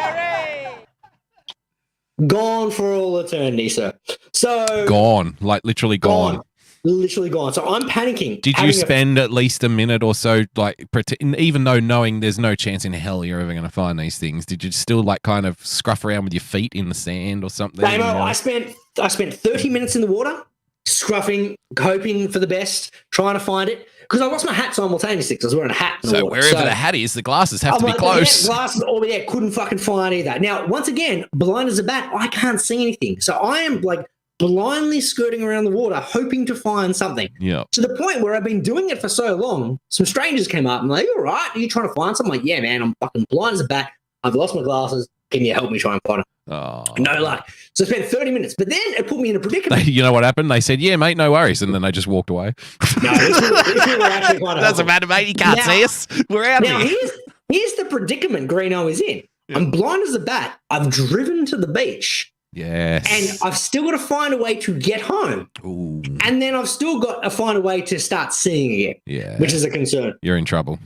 Gone for all eternity, sir. So Gone, like literally gone. Literally gone. So I'm panicking. Did you spend at least a minute or so, like, even though knowing there's no chance in hell you're ever going to find these things, did you still, like, kind of scruff around with your feet in the sand or something? Damo, I spent 30 minutes in the water, scruffing, hoping for the best, trying to find it. Because I lost my hat simultaneously because I was wearing a hat in the water. Wherever the hat is, the glasses have to be close. The glasses over there, couldn't fucking find either. Now, once again, blind as a bat, I can't see anything. So I am, like, blindly skirting around the water, hoping to find something. Yeah. To the point where I've been doing it for so long, some strangers came up and like, "You all right? Are you trying to find something?" I'm like, "Yeah, man, I'm fucking blind as a bat. I've lost my glasses. Can you help me try and find them?" Oh. No luck. So I spent 30 minutes, but then it put me in a predicament. You know what happened? They said, "Yeah, mate, no worries," and then they just walked away. No, these people were actually kind of Doesn't matter, mate. You can't see us. We're out now, here. here's the predicament Greeno is in. Yeah. I'm blind as a bat. I've driven to the beach. Yes. And I've still got to find a way to get home. Ooh. And then I've still got to find a way to start seeing again. Yeah. Which is a concern. You're in trouble.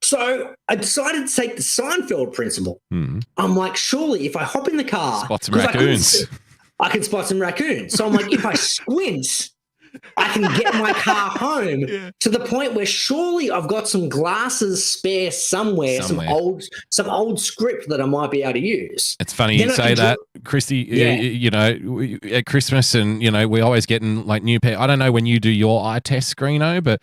So I decided to take the Seinfeld principle. Mm. I'm like, surely if I hop in the car, spot some raccoons. I can spot some raccoons. So I'm like, if I squint, I can get my car home to the point where surely I've got some glasses spare somewhere. some old script that I might be able to use. It's funny you say that, Christy. You know, at Christmas, and you know, we always getting like new pair. I don't know when you do your eye test, Greeno, but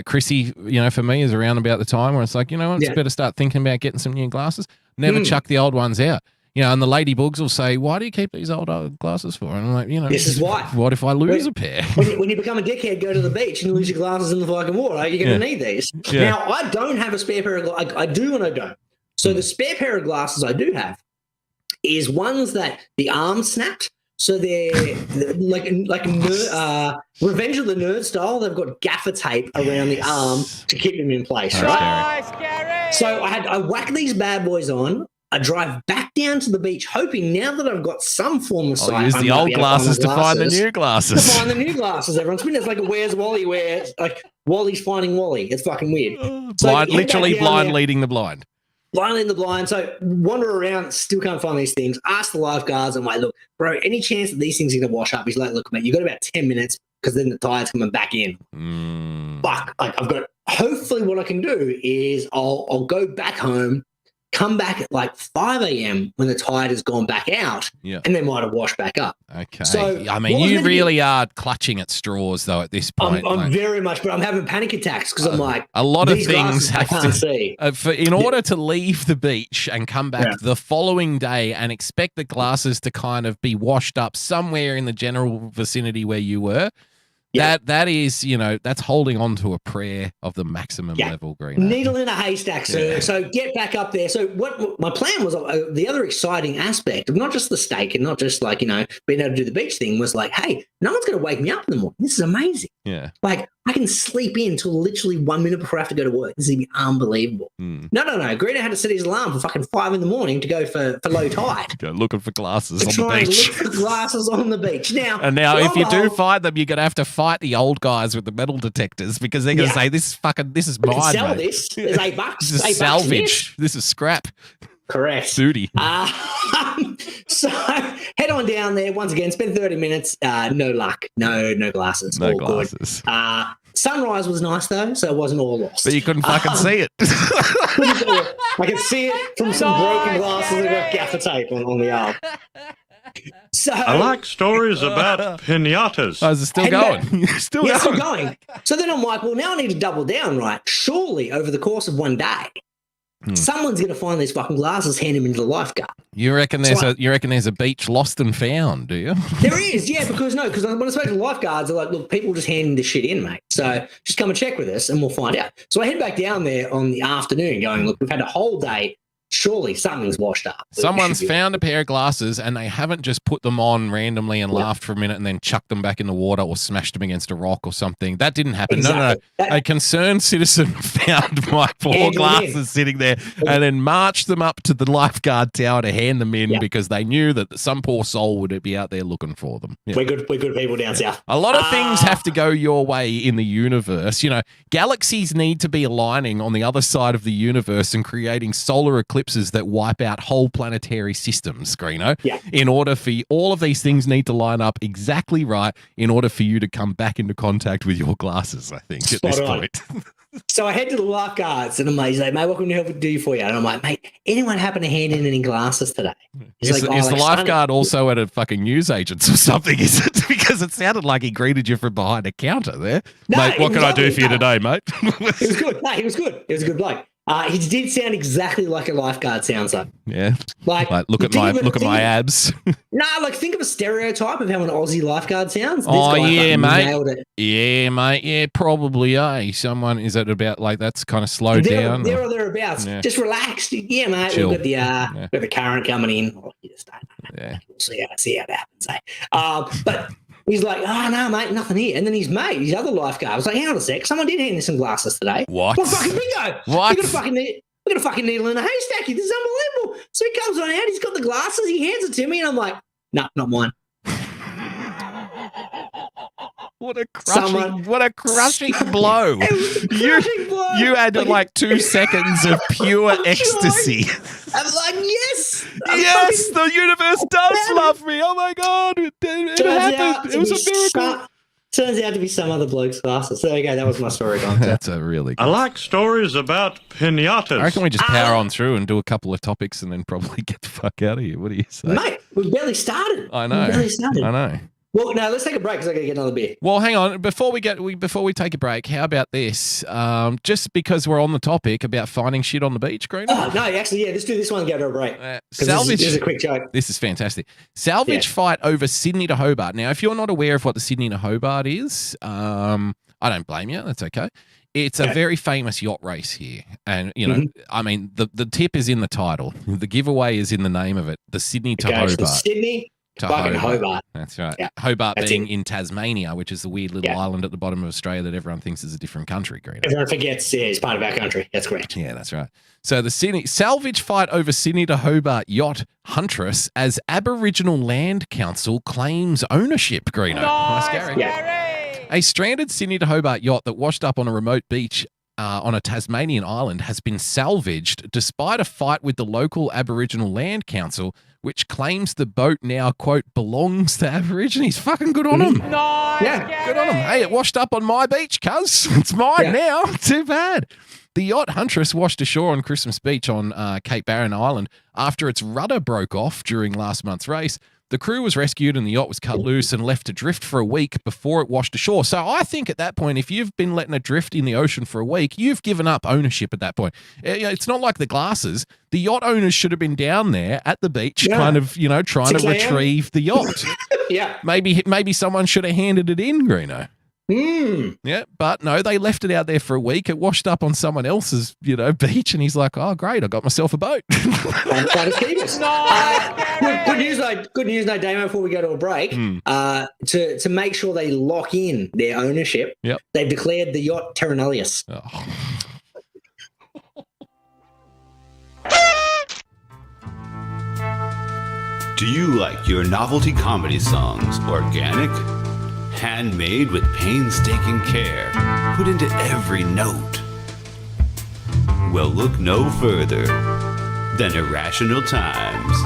Chrissy, you know, for me is around about the time where it's like, you know, it's better start thinking about getting some new glasses. Never chuck the old ones out. You know, and the ladybugs will say, "Why do you keep these old glasses for?" And I'm like, you know, this is why. What if I lose a pair? When you become a dickhead, go to the beach and lose your glasses in the fucking water. You're going to need these. Yeah. Now, I don't have a spare pair of glasses. I do and I don't. So the spare pair of glasses I do have is ones that the arm snapped. So they're like Revenge of the Nerd style. They've got gaffer tape around the arm to keep them in place, right? Scary. So I whack these bad boys on. I drive back down to the beach, hoping now that I've got some form of sight. I'll use the old glasses to find the new glasses. To find the new glasses. Everyone's been, it's like a Where's Wally, where like Wally's finding Wally. It's fucking weird. Blind, literally blind leading the blind. Blind leading the blind. So wander around, still can't find these things. Ask the lifeguards. I'm like, look, bro, any chance that these things are going to wash up? He's like, look, mate, you've got about 10 minutes because then the tide's coming back in. Fuck. Like, I've got, hopefully what I can do is I'll go back home, come back at like 5 a.m. when the tide has gone back out, and then might have washed back up. Okay. So I mean, you really are clutching at straws, though, at this point. I'm very much, but I'm having panic attacks because I'm like, a lot of things have I can't see. In order to leave the beach and come back the following day and expect the glasses to kind of be washed up somewhere in the general vicinity where you were, that is, you know, that's holding on to a prayer of the maximum level, Greeno. Needle in a haystack, sir. So get back up there. So what my plan was, the other exciting aspect of not just the steak and not just like, you know, being able to do the beach thing was like, hey, no one's going to wake me up in the morning. This is amazing. Yeah. Like I can sleep in till literally 1 minute before I have to go to work. This is going to be unbelievable. No. Greeno had to set his alarm for fucking 5 in the morning to go for low tide. Go looking for glasses on the try beach. And look for glasses on the beach. Now, if you do find them, you're going to have to fight the old guys with the metal detectors because they're going to say, this is mine, sell mate. this. There's $8. This is salvage. This is scrap. Correct. Sooty. So head on down there once again. Spend 30 minutes. No luck. No glasses. No all glasses. Good. Sunrise was nice though, so it wasn't all lost. But you couldn't fucking see it. I can see it from some broken glasses that got gaffer tape on the arm. So I like stories about pinatas. Oh, is it still going? Still going. So then I'm like, well, now I need to double down, right? Surely over the course of one day, someone's going to find these fucking glasses, hand them into the lifeguard. You reckon there's a beach lost and found, do you? There is, because when I spoke to the lifeguards, they're like, look, people just handing this shit in, mate. So just come and check with us and we'll find out. So I head back down there on the afternoon going, look, we've had a whole day surely something's washed up. Someone's found a pair of glasses and they haven't just put them on randomly and laughed for a minute and then chucked them back in the water or smashed them against a rock or something. That didn't happen. Exactly. No. A concerned citizen found my 4 glasses sitting there and then marched them up to the lifeguard tower to hand them in because they knew that some poor soul would be out there looking for them. Yeah. We're good people down south. A lot of things have to go your way in the universe. You know, galaxies need to be aligning on the other side of the universe and creating solar eclipses that wipe out whole planetary systems, Greeno. Yeah. In order for all of these things need to line up exactly right in order for you to come back into contact with your glasses, I think, at this point. So I head to the lifeguards and I'm like, he's like, mate, what can we help do for you? And I'm like, mate, anyone happen to hand in any glasses today? He's Is the lifeguard also at a fucking newsagent's or something? Is it? Because it sounded like he greeted you from behind a counter there. No, mate, what can I do for you today, mate? It was good. No, he was good. He was a good bloke. He did sound exactly like a lifeguard sounds like. Yeah. Like look at my abs. No, like think of a stereotype of how an Aussie lifeguard sounds. This Oh guy yeah, fucking mate. nailed it. Yeah, mate. Yeah, probably. Someone is it about like that's kind of slowed down? There or thereabouts. Yeah. Just relax. Yeah, mate. Chill. We've got the current coming in. Oh, you just don't know. Yeah. We'll see how it happens. But he's like, oh no, mate, nothing here. And then his mate, his other lifeguard, was like, hang on a sec, someone did hand me some glasses today. What? Well, fucking bingo. What? We got a fucking needle in a haystack here. This is unbelievable. So he comes on out, he's got the glasses, he hands it to me, and I'm like, no, not mine. What a crushing blow. It was a crushing blow. You had like 2 seconds of pure ecstasy. I was like, yes. Yes, the universe does love me. Oh my God. It happened. It was a miracle. Turns out to be some other bloke's glasses. So there you go. That was my story. That's a really good I like stories about pinatas. I reckon we just power on through and do a couple of topics and then probably get the fuck out of here. What do you say? Mate, we barely started. I know. I know. Well, now let's take a break because I got to get another beer. Well, hang on. Before we take a break, how about this? Just because we're on the topic about finding shit on the beach, Greeno. Oh, no, actually, yeah, let's do this one and go to a break. Salvage. This is a quick joke. This is fantastic. Salvage fight over Sydney to Hobart. Now, if you're not aware of what the Sydney to Hobart is, I don't blame you. That's okay. It's a very famous yacht race here. And, you know, I mean, the tip is in the title. The giveaway is in the name of it. The Sydney to Hobart. Sydney to Hobart. That's right. Yeah. Hobart being in Tasmania, which is the weird little island at the bottom of Australia that everyone thinks is a different country. Greeno. Everyone forgets it's part of our country. That's correct. Yeah, that's right. So the Sydney salvage fight over Sydney to Hobart yacht huntress as Aboriginal Land Council claims ownership. Greeno. Nice, Gary. Yeah. A stranded Sydney to Hobart yacht that washed up on a remote beach on a Tasmanian island has been salvaged despite a fight with the local Aboriginal Land Council, which claims the boat now, quote, belongs to Aborigines. Fucking good on them. Nice. Yeah, good on them. Hey, it washed up on my beach, cuz. It's mine now. Too bad. The yacht huntress washed ashore on Christmas Beach on Cape Barren Island after its rudder broke off during last month's race. The crew was rescued and the yacht was cut loose and left to drift for a week before it washed ashore. So I think at that point, if you've been letting it drift in the ocean for a week, you've given up ownership at that point. It's not like the glasses. The yacht owners should have been down there at the beach kind of, trying to retrieve the yacht. Yeah. Maybe someone should have handed it in, Greeno. Yeah, but no, they left it out there for a week. It washed up on someone else's, beach, and he's like, "Oh, great, I got myself a boat." Good news, no, Damo. Before we go to a break, to make sure they lock in their ownership, they've declared the yacht terra nullius. Do you like your novelty comedy songs organic? Handmade with painstaking care, put into every note. Well, look no further than Irrational Times.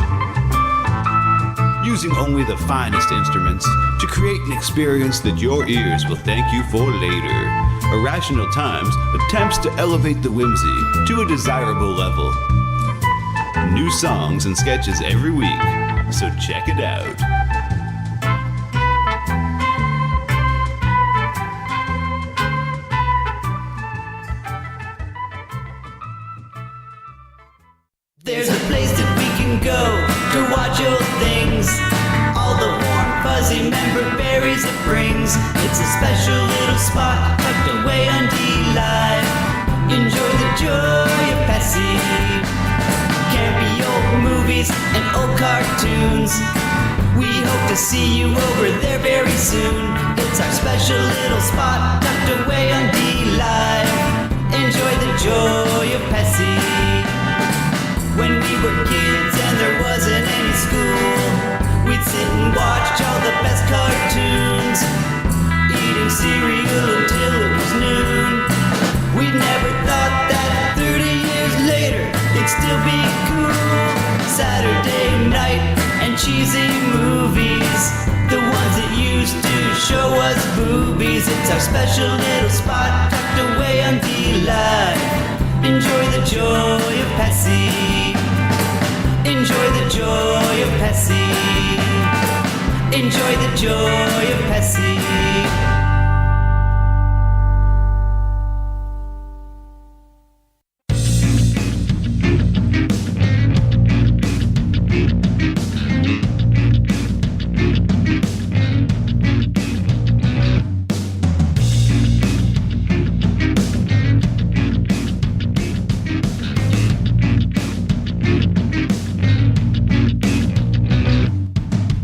Using only the finest instruments to create an experience that your ears will thank you for later, Irrational Times attempts to elevate the whimsy to a desirable level. New songs and sketches every week, so check it out. There's a place that we can go to watch old things. All the warm, fuzzy member berries it brings. It's a special little spot tucked away on D-Live. Enjoy the joy of passing. movies and old cartoons. We hope to see you over there very soon. It's our special little spot tucked away on D-Live. Enjoy the joy of Pessy. When we were kids and there wasn't any school, we'd sit and watch all the best cartoons, eating cereal until it was noon. We never thought that 30 years later it'd still be cool. Saturday night and cheesy movies, the ones that used to show us boobies. It's our special little spot tucked away on D-Live. Enjoy the joy of Pessy. Enjoy the joy of Pessy. Enjoy the joy of Pessy.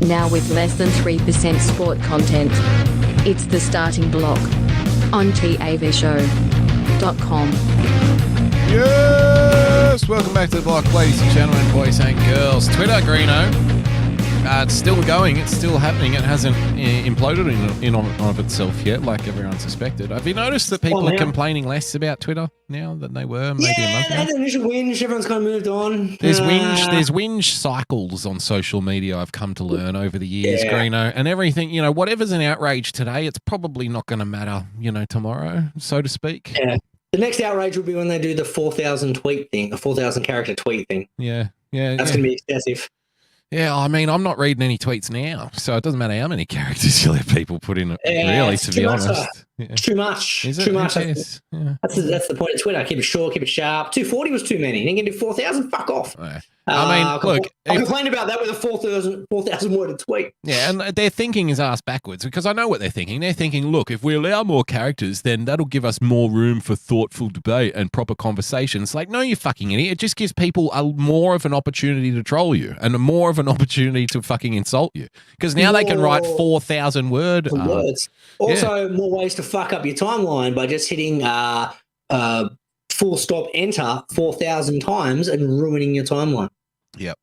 Now with less than 3% sport content. It's the starting block on TAVshow.com. Yes! Welcome back to the block, ladies and gentlemen, boys and girls. Twitter, Greeno. It's still going. It's still happening. It hasn't imploded in of itself yet, like everyone suspected. Have you noticed that people are complaining less about Twitter now than they were maybe a month ago? Yeah, the initial whinge. Everyone's kind of moved on. There's whinge cycles on social media, I've come to learn over the years, Greeno, and everything, whatever's an outrage today, it's probably not going to matter, tomorrow, so to speak. Yeah. The next outrage will be when they do the 4,000 tweet thing, the 4,000 character tweet thing. Yeah. That's going to be excessive. Yeah, I mean, I'm not reading any tweets now, so it doesn't matter how many characters you let people put in, really, to be honest. Yeah. Too much. Is it? Too much. Yes. That's the point of Twitter. Keep it short, keep it sharp. 240 was too many. You can do 4,000, fuck off. Yeah. I mean, look. I complained about that with a 4,000 worded tweet. Yeah, and their thinking is ass backwards because I know what they're thinking. They're thinking, look, if we allow more characters, then that'll give us more room for thoughtful debate and proper conversations. Like, no, you fucking idiot. It just gives people more of an opportunity to troll you and more of an opportunity to fucking insult you because now they can write 4,000 words. Also, more ways to fuck up your timeline by just hitting full stop enter 4,000 times and ruining your timeline. Yep,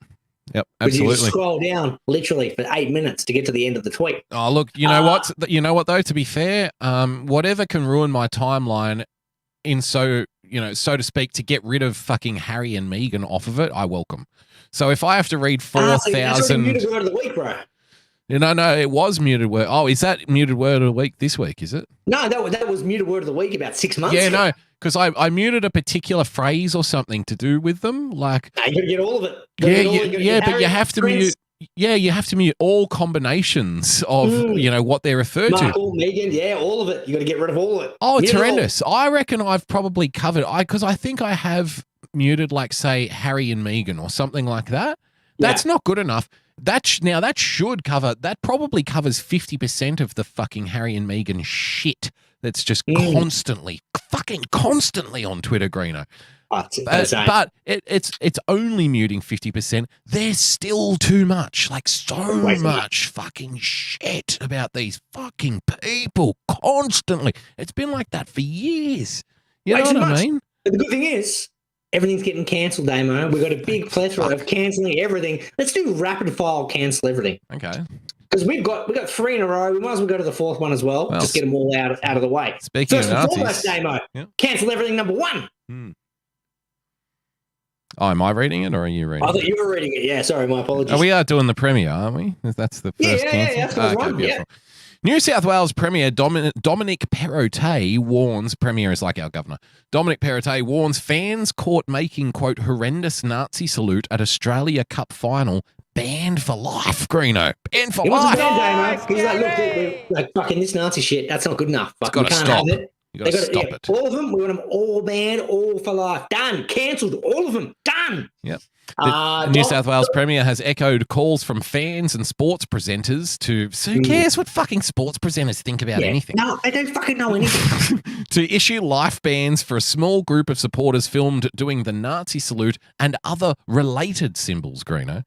absolutely. absolutely. You scroll down literally for 8 minutes to get to the end of the tweet. Oh, look, you know what? You know what though? To be fair, whatever can ruin my timeline, so to speak, to get rid of fucking Harry and Meghan off of it, I welcome. So if I have to read 4,000, that's muted word of the week, bro. No, it was muted word. Oh, is that muted word of the week this week? Is it? No, that was muted word of the week about 6 months ago. Yeah, no, because I muted a particular phrase or something to do with them. Like, you got to get all of it. But you have to mute. Yeah, you have to mute all combinations of what they're referred to. Michael, Meghan, all of it. You got to get rid of all of it. Oh, it's horrendous. I reckon I've probably covered. Because I think I have muted, like, say, Harry and Meghan or something like that. That's not good enough. That probably covers 50% of the fucking Harry and Meghan shit that's just constantly on Twitter, Greeno. But it's only muting 50%. There's still too much, much fucking shit about these fucking people constantly. It's been like that for years. You know what I mean? But the good thing is, everything's getting cancelled, Damo. We've got a big plethora of cancelling everything. Let's do rapid file cancel everything. Okay. Because we've got 3 in a row. We might as well go to the 4th one as well. Just get them all out of the way. Speaking First of and Nazis, foremost, Damo, cancel everything number 1. Oh, am I reading it or are you reading it? I thought you were reading it. Yeah, sorry, my apologies. We are doing the premiere, aren't we? That's the first cancel? Yeah, that's what okay, beautiful. New South Wales Premier Dominic Perrottet warns, Premier is like our governor, Dominic Perrottet warns fans caught making, quote, horrendous Nazi salute at Australia Cup final banned for life, Greeno. Banned for life. Banned, He's like, look, fucking this Nazi shit, that's not good enough. It's got to stop. You got to stop it. All of them, we want them all banned, all for life. Done. Cancelled. All of them. Done. done. Yep. The New South Wales Premier has echoed calls from fans and sports presenters to, so who cares what fucking sports presenters think about anything? No, they don't fucking know anything. To issue life bans for a small group of supporters filmed doing the Nazi salute and other related symbols, Greeno.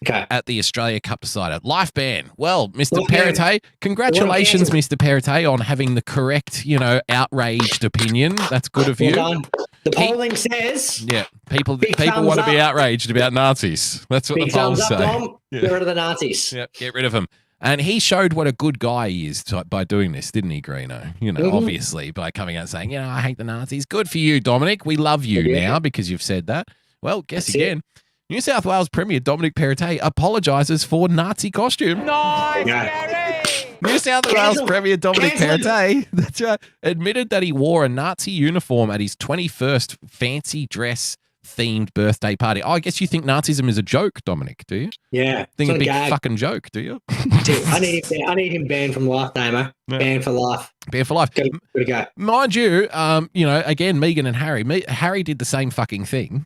Okay. At the Australia Cup decider. Life ban. Well, Mr. Perrottet, congratulations, Mr. Perrottet, on having the correct, outraged opinion. That's good of you. Done. The polling says... Yeah, people want to be outraged about Nazis. That's what the polls say. Dom. Get rid of the Nazis. Yep, get rid of them. And he showed what a good guy he is by doing this, didn't he, Greeno? Obviously, by coming out and saying, I hate the Nazis. Good for you, Dominic. We love you now because you've said that. Well, guess again. New South Wales Premier Dominic Perrottet apologises for Nazi costume. Nice, New South Wales Premier Dominic Perrottet admitted that he wore a Nazi uniform at his 21st fancy dress themed birthday party. I guess you think Nazism is a joke, Dominic, do you? Yeah. Think a big fucking joke, do you? Dude, I need him banned from life, Damo. Banned for life. Banned for life. Gotta go. Mind you, again, Megan and Harry. Harry did the same fucking thing.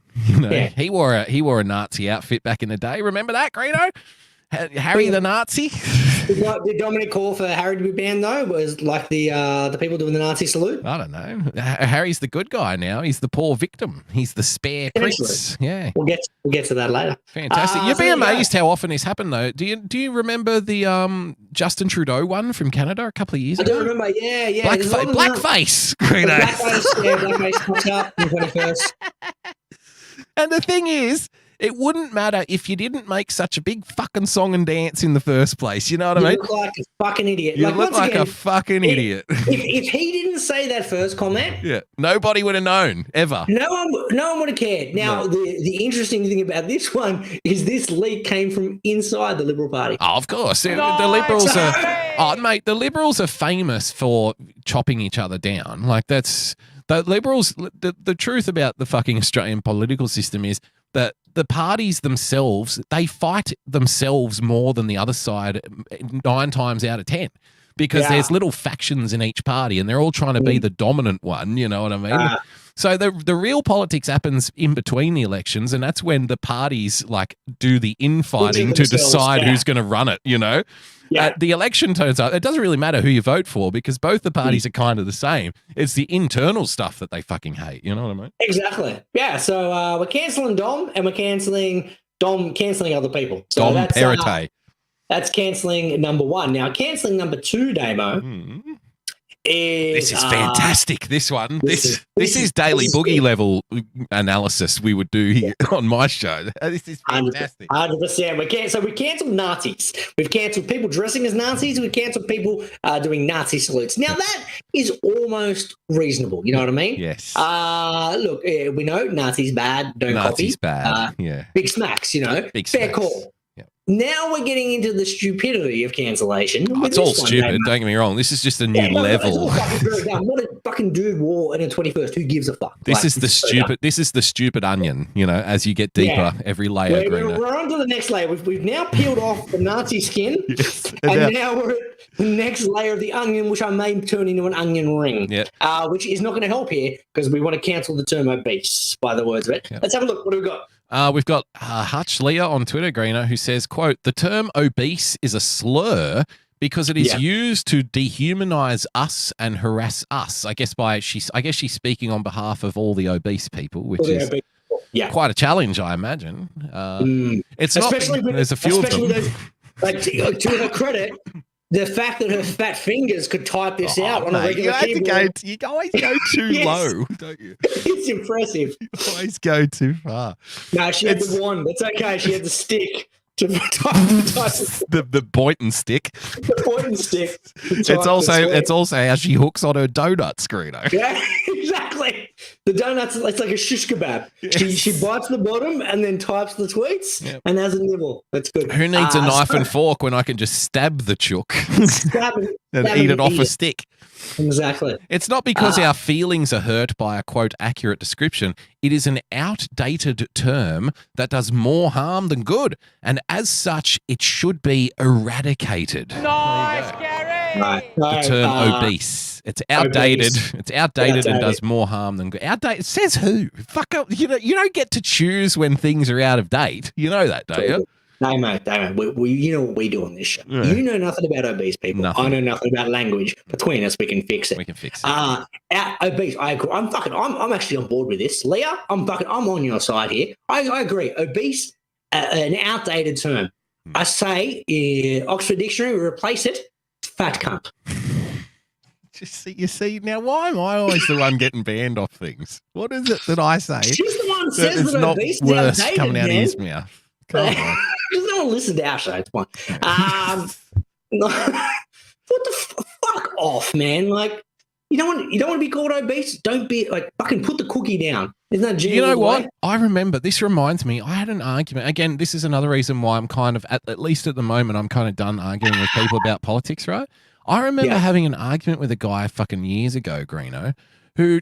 He wore a Nazi outfit back in the day. Remember that, Greeno? Harry the Nazi. Did Dominic call for Harry to be banned though? Was like the people doing the Nazi salute? I don't know. Harry's the good guy now. He's the poor victim. He's the spare prince. Yeah. We'll get to that later. Fantastic. You'd be amazed how often this happened though. Do you remember the Justin Trudeau one from Canada a couple of years ago? I do remember. Yeah. Blackface. Blackface popped up in 21st. And the thing is, it wouldn't matter if you didn't make such a big fucking song and dance in the first place. You know what I mean? You look like a fucking idiot. You look like a fucking idiot. If he didn't say that first comment, nobody would have known ever. No one would have cared. Now, the interesting thing about this one is this leak came from inside the Liberal Party. Oh, of course. The Liberals the Liberals are famous for chopping each other down. Like that's the Liberals. The truth about the fucking Australian political system is that the parties themselves, they fight themselves more than the other side 9 times out of 10 because there's little factions in each party and they're all trying to be the dominant one, you know what I mean? So the real politics happens in between the elections, and that's when the parties like do the infighting to decide who's going to run it, the election turns out, it doesn't really matter who you vote for because both the parties are kind of the same. It's the internal stuff that they fucking hate. You know what I mean? Exactly. Yeah. So we're cancelling Dom and we're cancelling other people. So Dom Perrottet. That's cancelling number 1. Now, cancelling number 2, Damo, is... This is fantastic, this one. This is Daily Boogie level analysis we would do here on my show. This is fantastic. 100%. So we cancelled Nazis. We've cancelled people dressing as Nazis. We've cancelled people doing Nazi salutes. Now, that is almost reasonable. You know what I mean? Yes. Look, we know Nazis bad. Don't copy. Nazis bad. Big smacks, Big fair smacks. call. Now we're getting into the stupidity of cancellation. It's all stupid. Don't get me wrong. This is just a new level. What a fucking dude wore in a 21st. Who gives a fuck? This is the stupid onion. As you get deeper, every layer. We're on to the next layer. We've now peeled off the Nazi skin, and now we're at the next layer of the onion, which I may turn into an onion ring. Which is not going to help here because we want to cancel the term obese. By the words of it. Let's have a look. What do we got? We've got Hutch Leah on Twitter, Greeno, who says, quote, "The term obese is a slur because it is used to dehumanize us and harass us." I guess she's speaking on behalf of all the obese people, which is quite a challenge, I imagine. It's especially not. There's a few of them. To her credit, the fact that her fat fingers could type this out on a regular keyboard. You always go too low, don't you? It's impressive. You always go too far. No, she had the wand. That's okay. She had the stick to type the point and stick. The point and stick. It's also how she hooks on her donut, Greeno. Yeah, exactly. The donuts, it's like a shish kebab. Yes. She bites the bottom and then types the tweets and has a nibble. That's good. Who needs a knife and fork when I can just stab the chook and eat it off a stick? Exactly. It's not because our feelings are hurt by a, quote, accurate description. It is an outdated term that does more harm than good. And as such, it should be eradicated. Nice, Gary! The term obese. It's outdated. Obese. It's outdated and Outdated. does more harm than good. Outdated says who? Fuck up. You don't get to choose when things are out of date. You know that, don't you? No, mate. You know what we do on this show. Yeah. You know nothing about obese people. Nothing. I know nothing about language. Between us, we can fix it. We can fix it. Obese. I'm actually on board with this, Leah. I'm on your side here. I agree. Obese, an outdated term. I say, Oxford Dictionary, replace it. Fat cunt. You see, now why am I always the one getting banned off things? What is it that I say? She's the one that that says it's that not obese is worse outdated, coming out of man. his mouth? Come on. Just don't listen to our show. It's fine. What the fuck off, man? Like, you don't want to be called obese. Don't be like fucking put the cookie down. Isn't that You know what? way? I remember. This reminds me. I had an argument. Again, this is another reason why I'm kind of at least at the moment I'm kind of done arguing with people about politics. Right? I remember having an argument with a guy fucking years ago, Greeno, who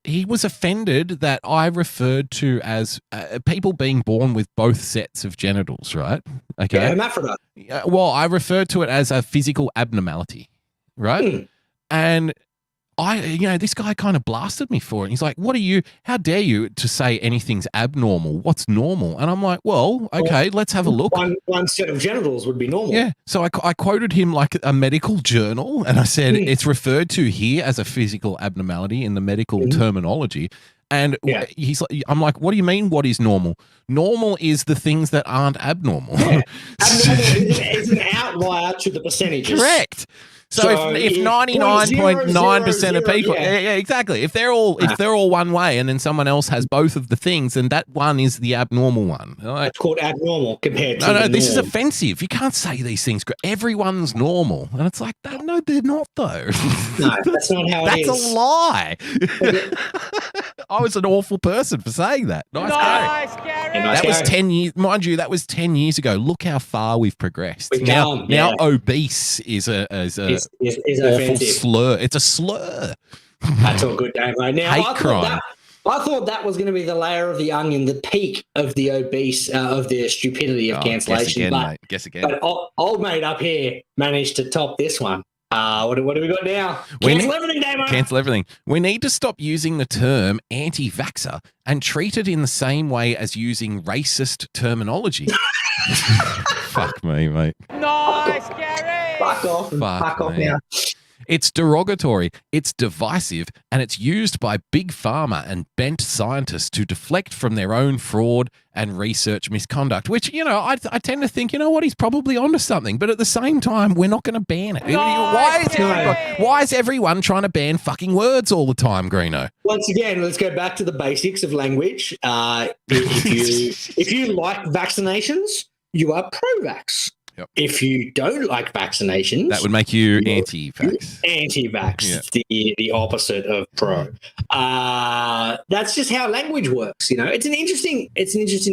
he was offended that I referred to as people being born with both sets of genitals, right? Okay. Yeah, hermaphrodite. Well, I referred to it as a physical abnormality, right? And this guy kind of blasted me for it. He's like, how dare you to say anything's abnormal? What's normal? And I'm like, well, okay, let's have a look. One set of genitals would be normal. Yeah. So I quoted him like a medical journal and I said, it's referred to here as a physical abnormality in the medical terminology. And I'm like, what do you mean? What is normal? Normal is the things that aren't abnormal. Yeah. Abnormal is an outlier to the percentages. Correct. So if 99.9% of people, yeah, exactly. If they're all one way, and then someone else has both of the things, then that one is the abnormal one. Right? It's called abnormal compared to No, this is norm. offensive. You can't say these things. Everyone's normal, and it's like, no, they're not though. No, that's not how it is. That's a lie. I was an awful person for saying that. Nice Gary. That was 10 years, mind you. That was 10 years ago. Look how far we've progressed. Now obese is a awful offensive. slur. It's a slur. That's all good, Dave. Right now, Hate crime. I thought that was going to be the layer of the onion, the peak of the obese, of the stupidity of cancellation. Guess again. But old mate up here managed to top this one. What do we got now? Cancel everything, Damo. Cancel everything. We need to stop using the term anti-vaxxer and treat it in the same way as using racist terminology. Fuck me, mate. Nice, Gary. Fuck off now. It's derogatory, it's divisive, and it's used by big pharma and bent scientists to deflect from their own fraud and research misconduct, which, I tend to think, he's probably onto something. But at the same time, we're not going to ban it. Why is everyone trying to ban fucking words all the time, Greeno? Once again, let's go back to the basics of language. If you like vaccinations, you are pro-vax. Yep. If you don't like vaccinations, that would make you anti-vax. Anti-vax, the opposite of pro. That's just how language works. It's an interesting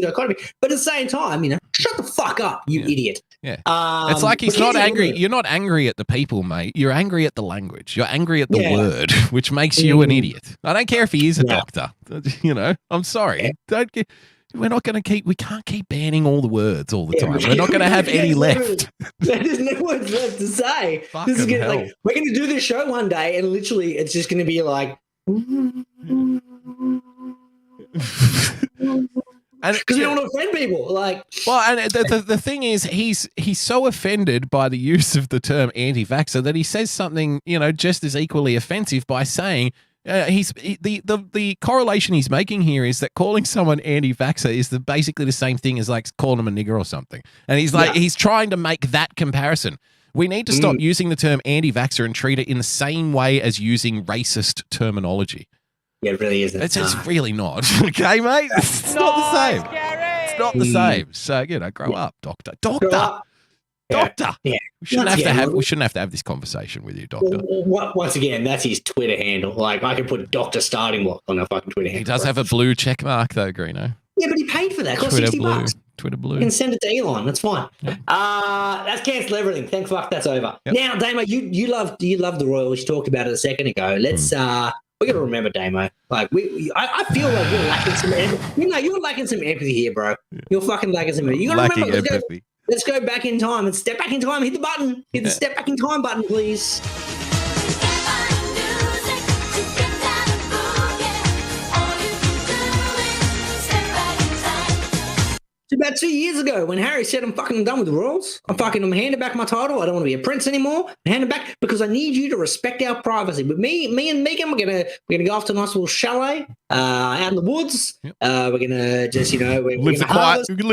dichotomy. But at the same time, shut the fuck up, you idiot. Yeah, it's like he's not angry. You're not angry at the people, mate. You're angry at the language. You're angry at the word, which makes you an idiot. I don't care if he is a doctor. I'm sorry. Don't get. We can't keep banning all the words all the time. We're not going to have any left. There's no words left to say. This is we're going to do this show one day, and literally, it's just going to be like, because we don't want to offend people. And the thing is, he's so offended by the use of the term anti-vaxxer that he says something, just as equally offensive by saying. The correlation he's making here is that calling someone anti-vaxxer is basically the same thing as like calling him a nigger or something. And he's trying to make that comparison. We need to stop using the term anti-vaxxer and treat it in the same way as using racist terminology. Yeah, it really isn't. It's really not. Okay, mate? It's not the same. It's not the same. So, grow up, doctor. Doctor. Yeah. We shouldn't have to have this conversation with you, doctor. Once again, that's his Twitter handle. I can put Dr. Starting Block on a fucking Twitter handle. He does have a blue check mark though, Greeno. Yeah, but he paid for that. It cost $60. Twitter blue. You can send it to Elon. That's fine. Yep. That's cancel everything. Thank fuck that's over. Yep. Now, Damo, you love the Royals. You talked about it a second ago. Let's we got to remember, Damo. I feel like you're lacking some empathy. You're lacking some empathy here, bro. You're fucking lacking some empathy. You got to remember. Empathy. Let's go back in time and step back in time. Hit the button. Hit the step back in time button, please. about 2 years ago when Harry said, I'm done with the rules. I'm handing back my title. I don't want to be a prince anymore. I'm handing back because I need you to respect our privacy. But me and Megan, we're gonna go off to a nice little chalet out in the woods. Yep. We're gonna just, we can live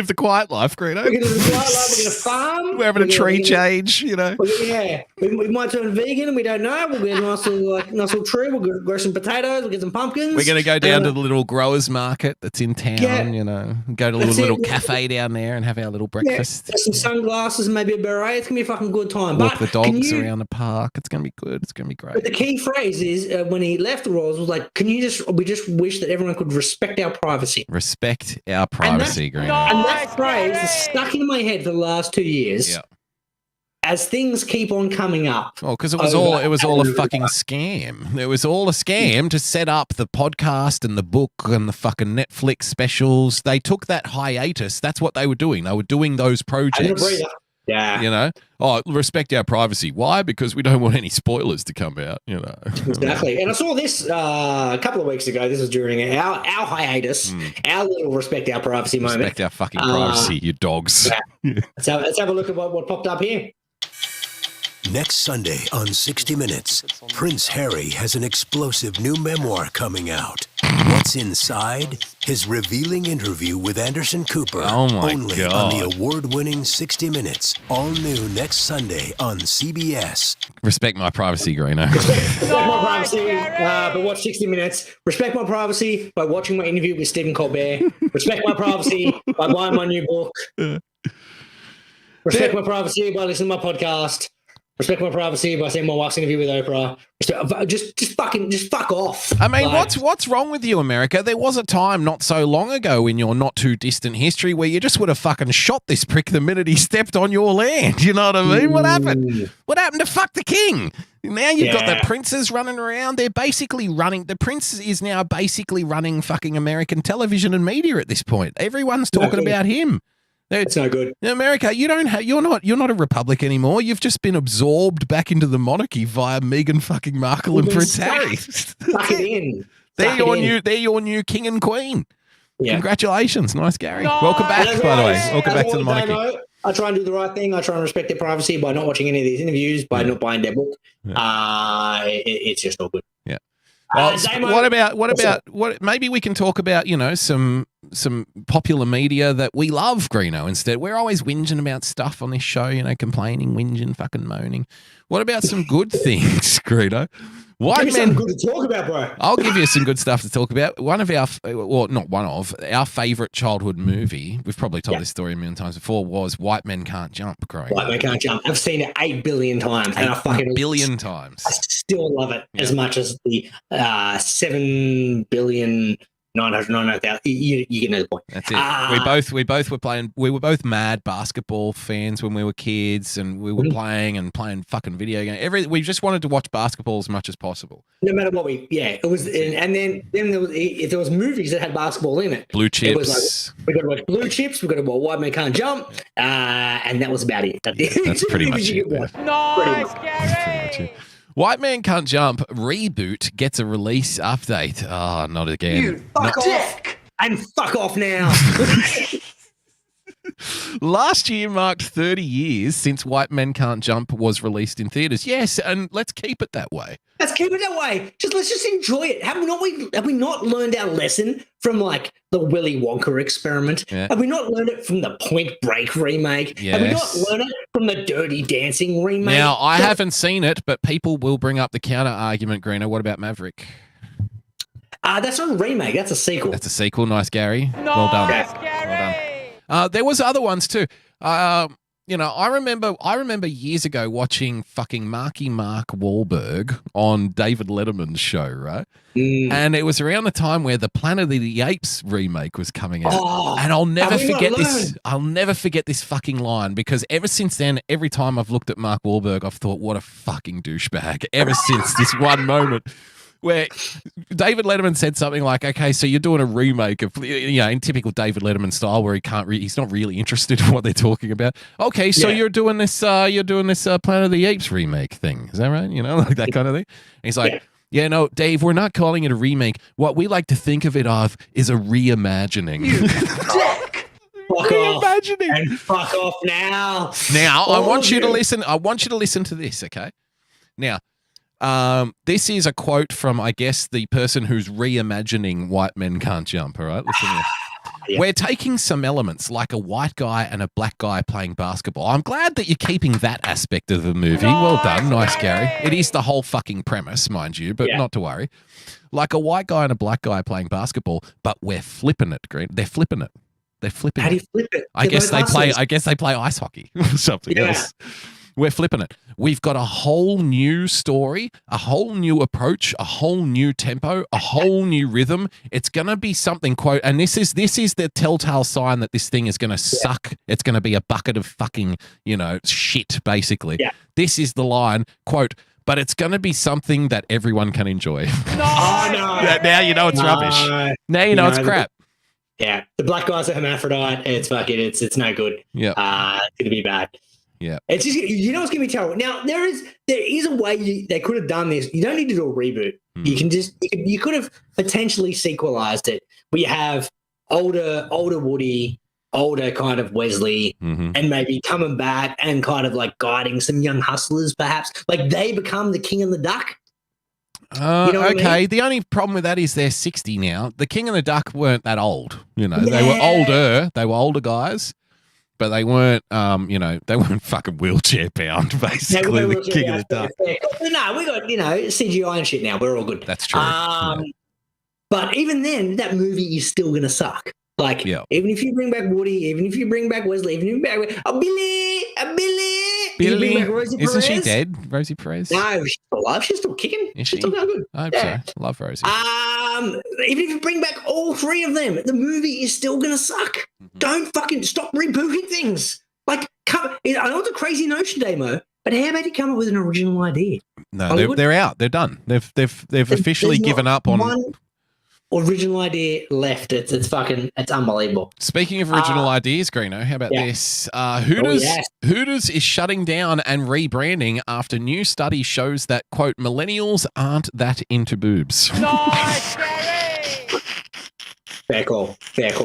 the quiet life, Greeno. We're gonna live the quiet life. We're gonna farm. We're having a tree change, we might turn vegan and we don't know. We'll get a nice little tree. We'll grow some potatoes. We'll get some pumpkins. We're going to go down to the little growers market that's in town, go to a little cafe down there and have our little breakfast. Get some sunglasses and maybe a beret. It's going to be a fucking good time. Walk the dogs around the park. It's going to be good. It's going to be great. But the key phrase is when he left the Royals was like, we just wish that everyone could respect our privacy. Respect our privacy, Greeno. And that phrase is stuck in my head for the last 2 years. Yeah. As things keep on coming up. Oh, because it was all a fucking scam. It was all a scam to set up the podcast and the book and the fucking Netflix specials. They took that hiatus. That's what they were doing. They were doing those projects. Yeah. Respect our privacy. Why? Because we don't want any spoilers to come out, Exactly. And I saw this a couple of weeks ago. This was during our hiatus, our little respect our privacy moment. Respect our fucking privacy, you dogs. Yeah. Let's have a look at what popped up here. Next Sunday on 60 Minutes, Prince Harry has an explosive new memoir coming out. What's inside? His revealing interview with Anderson Cooper. Oh my only God. On the award-winning 60 Minutes. All new next Sunday on CBS. Respect my privacy, Greeno. Respect my privacy, but watch 60 Minutes. Respect my privacy by watching my interview with Stephen Colbert. Respect my privacy by buying my new book. Respect my privacy by listening to my podcast. Respect my privacy by seeing my wife's interview with Oprah. Just fuck off. I mean, what's wrong with you, America? There was a time not so long ago in your not too distant history where you just would have fucking shot this prick the minute he stepped on your land. You know what I mean? What happened? What happened to fuck the king? Now you've got the princes running around. They're basically running. The prince is now basically running fucking American television and media at this point. Everyone's talking about him. It's no good. In America, you're not a republic anymore. You've just been absorbed back into the monarchy via Meghan fucking Markle and Prince Harry. Suck it in. They're your new king and queen. Yeah. Congratulations. Nice, Gary. Welcome back, by the way. Welcome back to the monarchy. I try and do the right thing. I try and respect their privacy by not watching any of these interviews, by not buying their book. It's just all good. Yeah. Well, maybe we can talk about, some popular media that we love, Greeno, instead. We're always whinging about stuff on this show, complaining, whinging, fucking moaning. What about some good things, Greeno? Give me something good to talk about, bro. I'll give you some good stuff to talk about. Our favorite childhood movie, we've probably told this story a million times before, was White Men Can't Jump growing up. White Men Can't Jump. I've seen it 8 billion times. And I fucking 8 billion times. I still love it as much as the 7 billion 900,000. You get the point. That's it. We were both mad basketball fans when we were kids, and we were playing fucking video games. We just wanted to watch basketball as much as possible. No matter what it was, and then there was, if there was movies that had basketball in it, Blue Chips. It was like, we got to watch Blue Chips. We got to watch White Men Can't Jump, and that was about it. That's pretty much it. Nice, Gary. White Man Can't Jump Reboot gets a release update. Oh, not again. You fuck off and fuck off now. Last year marked 30 years since White Men Can't Jump was released in theaters. Yes, and let's keep it that way. Let's keep it that way. Let's just enjoy it. Have we not learned our lesson from like the Willy Wonka experiment? Yeah. Have we not learned it from the Point Break remake? Yes. Have we not learned it from the Dirty Dancing remake? Now, I haven't seen it, but people will bring up the counter argument, Greeno. What about Maverick? That's not a remake. That's a sequel. That's a sequel. Nice, Gary. Nice, well done. Gary. Well done. There was other ones too. I remember years ago watching fucking Mark Wahlberg on David Letterman's show, right? And it was around the time where the Planet of the Apes remake was coming out. And I'll never forget this. I'll never forget this fucking line, because ever since then, every time I've looked at Mark Wahlberg, I've thought, what a fucking douchebag. Ever since this one moment where David Letterman said something like, okay, so you're doing a remake of, in typical David Letterman style where he's not really interested in what they're talking about. Okay, so you're doing this Planet of the Apes remake thing. Is that right? Like that kind of thing. And he's like, yeah, no, Dave, we're not calling it a remake. What we like to think of it of is a reimagining. Fuck off. Reimagining. And fuck off now. Now, I want you to you. listen. I want you to listen to this, okay? Now, this is a quote from, I guess, the person who's reimagining White Men Can't Jump, all right? Listen to this. Yeah. We're taking some elements like a white guy and a black guy playing basketball. I'm glad that you're keeping that aspect of the movie. Well done. Nice, Gary. It is the whole fucking premise, mind you, but not to worry. Like a white guy and a black guy playing basketball, but we're flipping it, Green. They're flipping it. They're flipping How do it. you flip it? I guess they play ice hockey or something else. We're flipping it. We've got a whole new story, a whole new approach, a whole new tempo, a whole new rhythm. It's going to be something, quote, and this is the telltale sign that this thing is going to suck. It's going to be a bucket of fucking, shit, basically. Yeah. This is the line, quote, but it's going to be something that everyone can enjoy. No. Now you know it's rubbish. Now you know it's crap. Yeah. The black guy's a hermaphrodite. It's fucking, it's no good. Yeah. It's going to be bad. Yeah. It's just, it's going to be terrible. Now, there is a way they could have done this. You don't need to do a reboot. You can just, you could have potentially sequelized it, where you have older Woody, older kind of Wesley, and maybe coming back and kind of like guiding some young hustlers, perhaps. Like they become the King and the Duck. You know what I mean? The only problem with that is they're 60 now. The King and the Duck weren't that old. They were older. They were older guys, but they weren't. They weren't fucking wheelchair bound. Basically, the King and the Duck. No, we got CGI and shit now. We're all good. That's true. But even then, that movie is still gonna suck. Like, even if you bring back Woody, even if you bring back Wesley, even if you bring back Billy, Rosie isn't Perez, she dead? Rosie Perez? No, she's still alive. She's still kicking. Is She's she? still going good. I hope so. Love Rosie. Even if you bring back all three of them, the movie is still going to suck. Don't fucking stop rebooting things. Like, I know it's a crazy notion, Damo, but how about you come up with an original idea? No, they're out. They're done. They've officially given up on one original idea left. It's unbelievable. Speaking of original ideas, Greeno, how about this? Hooters is shutting down and rebranding after new study shows that, quote, millennials aren't that into boobs. Nice, Fair call.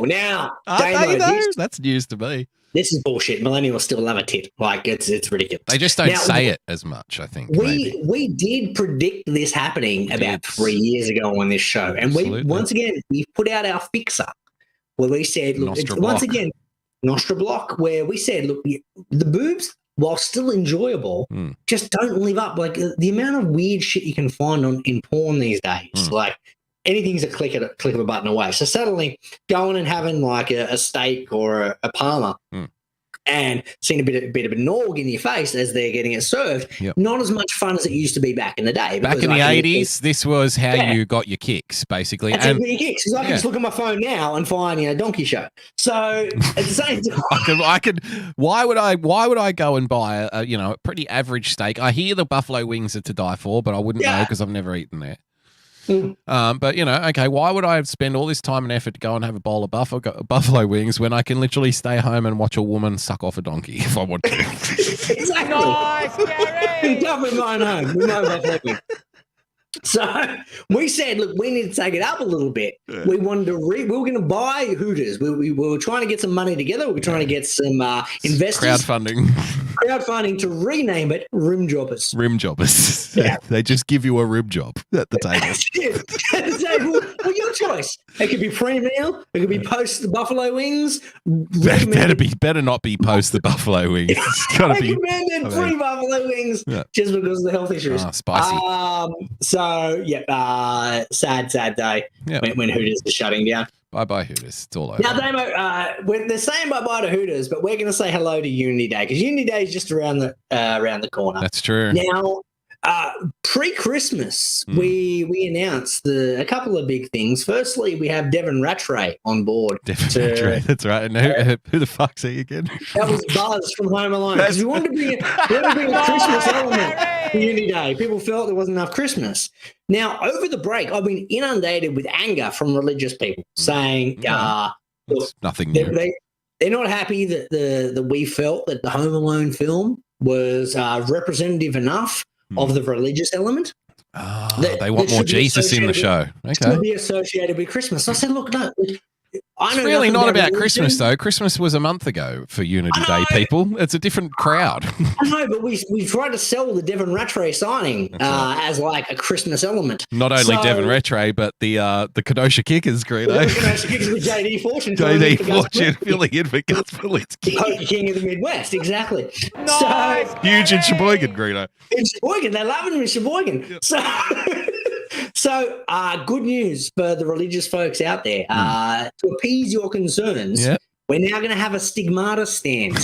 Now, Damo, that's news to me. This is bullshit. Millennials still love a tit. Like, it's ridiculous. They just don't say it as much, I think. We did predict this happening about 3 years ago on this show. And we put out our fixer where we said, look, Nostra Block, where we said, look, the boobs, while still enjoyable, just don't live up. Like, the amount of weird shit you can find in porn these days, like, anything's a click of a button away. So suddenly going and having like a steak or a parma and seeing a bit of a nog in your face as they're getting it served, not as much fun as it used to be back in the day. Back in the 80s, this was how you got your kicks, basically. That's how you get your kicks. Because I can just look at my phone now and find, Donkey Show. So at the same time, I could. Why would I go and buy a pretty average steak? I hear the buffalo wings are to die for, but I wouldn't know because I've never eaten there. But why would I spend all this time and effort to go and have a bowl of buffalo wings when I can literally stay home and watch a woman suck off a donkey if I want to? Exactly. Nice, Gary. We're going home. We're going buffalo wings. So we said, look, we need to take it up a little bit. We wanted to we were going to buy Hooters. We were trying to get some money together. We were trying to get some investors. Crowdfunding to rename it Rim Jobbers. Rim Jobbers. Yeah. They just give you a rib job at the table. Well, your choice. It could be pre-meal. It could be post the buffalo wings. Better not be post the buffalo wings. It's got to be recommended pre-buffalo wings just because of the health issues. Spicy. Sad day when Hooters is shutting down. Bye-bye, Hooters. It's all over. Now, Damo, they're saying bye-bye to Hooters, but we're going to say hello to Unity Day because Unity Day is just around the corner. That's true. Now, pre-Christmas, we announced a couple of big things. Firstly, we have Devon Rattray on board. Rattray, that's right. And who the fuck's he again? That was Buzz from Home Alone. Because we wanted to bring a Christmas element to Unity Day. People felt there wasn't enough Christmas. Now, over the break, I've been inundated with anger from religious people saying, look, nothing new. They're not happy that we felt that the Home Alone film was representative enough of the religious element. They want more Jesus in the show. Okay. To be associated with Christmas. So I said, look, no, I It's know really nothing not about religion. Christmas, though. Christmas was a month ago for Unity Day, people. It's a different crowd. I know, but we tried to sell the Devon Rattray signing as like a Christmas element. Not only So- Devon Rattray, but the Kenosha Kickers, Greeno. The Kenosha Kickers with JD Fortune. JD Fortune filling in for Gus The Politsky. Poker King of the Midwest, exactly. Nice. So, Huge in Sheboygan, Greeno. in Sheboygan, they love him in Sheboygan. Yep. So, good news for the religious folks out there. To appease your concerns, Yep. we're now going to have a stigmata stand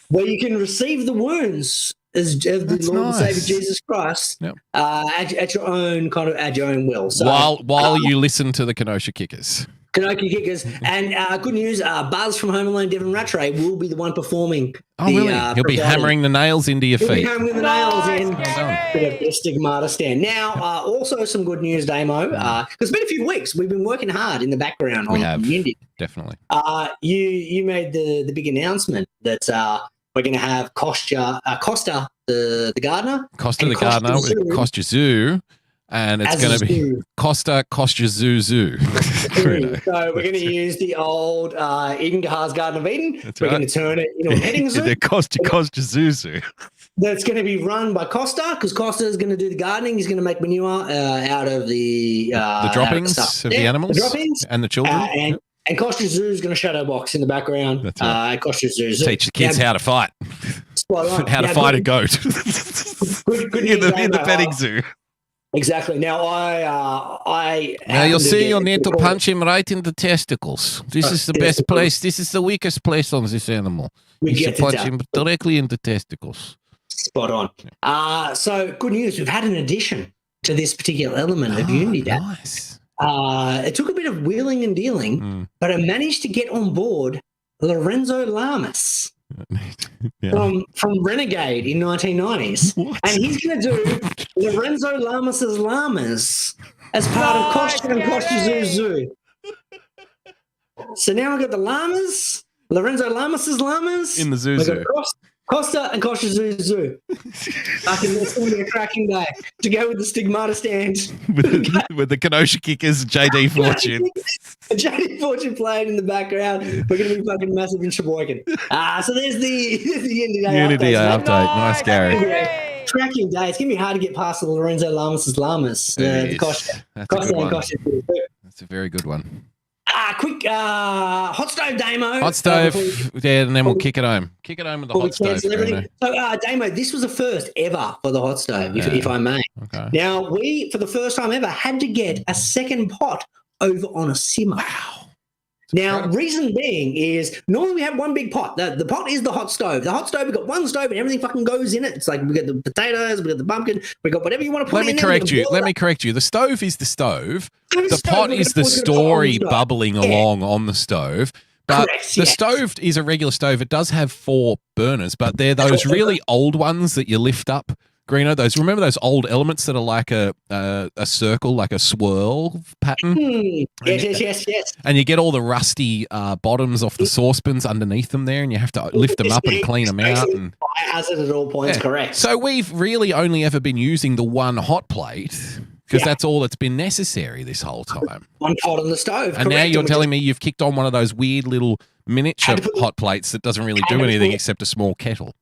where you can receive the wounds of the That's Lord nice. and Savior Jesus Christ Yep. at your own will. So, While you listen to the Kenosha Kickers. Kenosha Kickers. And good news, Buzz from Home Alone, Devon Rattray, will be the one performing. Oh, really? He'll be hammering the nails into your He'll be feet. hammering the nails in. Well done. Bit of stigmata stand. Now, also some good news, Damo. It's been a few weeks. We've been working hard in the background We on have. Unity. Definitely. You made the big announcement that we're going to have Costa the gardener. Costa and the Gardener Costa with Zoo Costa Zoo. And it's as going a to be zoo. Costa Zoo Zoo. Greeno. So we're going to use the old Eden Gahar's Garden of Eden. That's we're right. going to turn it into a petting zoo. The Costa Zoo Zoo. That's going to be run by Costa because Costa is going to do the gardening. He's going to make manure out of the droppings stuff. of the Yeah, animals the droppings, and the children. and Costa Zoo is going to shadow box in the background. That's right. Costa Zoo. Teach the kids how to fight. Spot on. How to Now, fight a good- goat good in the news, petting zoo. Exactly. Now I Now you'll happen to see get you'll need to recorded- punch him right in the testicles. This is the best place. This is the weakest place on this animal. We You should get it punch done. him directly in the testicles. Spot on. So good news. We've had an addition to this particular element of Unity Day. Nice. It took a bit of wheeling and dealing, but I managed to get on board Lorenzo Lamas Yeah. from Renegade in 1990s. What? And he's going to do Lorenzo Lamas's Llamas as part of Costa and Costa Zoo Zoo. So now I've got the Llamas, Lorenzo Lamas's Llamas. In the Zoo We've got Zoo. Costa and Costa Zoo Zoo. It's going to be a cracking day to go with the stigmata stand. with the Kenosha Kickers, JD Fortune. JD Fortune playing in the background. We're going to be fucking massive in Sheboygan. So there's the Unity Day Unity update. update. Nice, Gary. Yeah. Cracking day. It's going to be hard to get past the Lorenzo Lamas's Llamas. It The is. Costa. That's a Costa good and one. Costa Zoo. That's a very good one. Quick hot stove demo. Hot stove, yeah, and then we'll kick it home. Kick it home with the Before we hot stove. cancel everything. Bruno. So, Damo, this was the first ever for the hot stove, Yeah. if I may. Okay. Now, we, for the first time ever, had to get a second pot over on a simmer. Wow. Now, reason being is normally we have one big pot. The pot is the hot stove. The hot stove, we've got one stove and everything fucking goes in it. It's like we got the potatoes, we got the pumpkin, we got whatever you want to put Let in me there. correct We you. can Let boil me it correct you. The stove is the stove. up. The pot is the story bubble. bubbling along on the stove. But Correct, the yes. stove is a regular stove. It does have 4 burners, but they're those really old ones that you lift up. Greeno, remember those old elements that are like a circle, like a swirl pattern? Yes. And you get all the rusty bottoms off the saucepans underneath them there, and you have to lift them up and clean them out. And, Fire hazard at all points, Yeah. correct. So we've really only ever been using the one hot plate because Yeah. that's all that's been necessary this whole time. One pot on the stove. And now correct. you're we telling me you've kicked on one of those weird little miniature Had to put- hot plates that doesn't really had do to anything put- except a small kettle.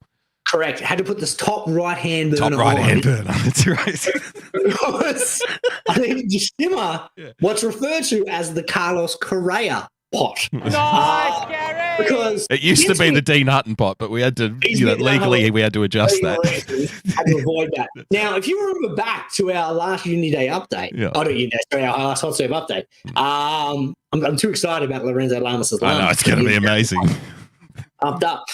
Correct. Had to put this top right hand burner Top right on. hand burner. That's right. Because I needed to simmer what's referred to as the Carlos Correa pot. Because It used to be the Dean Hutton pot, but we had to, legally, we had to adjust that. Had to avoid that. Now, if you remember back to our last Unity Day update, Yeah. our last hot stove update, I'm too excited about Lorenzo Lamas's I know, it's going to be amazing. Pumped up.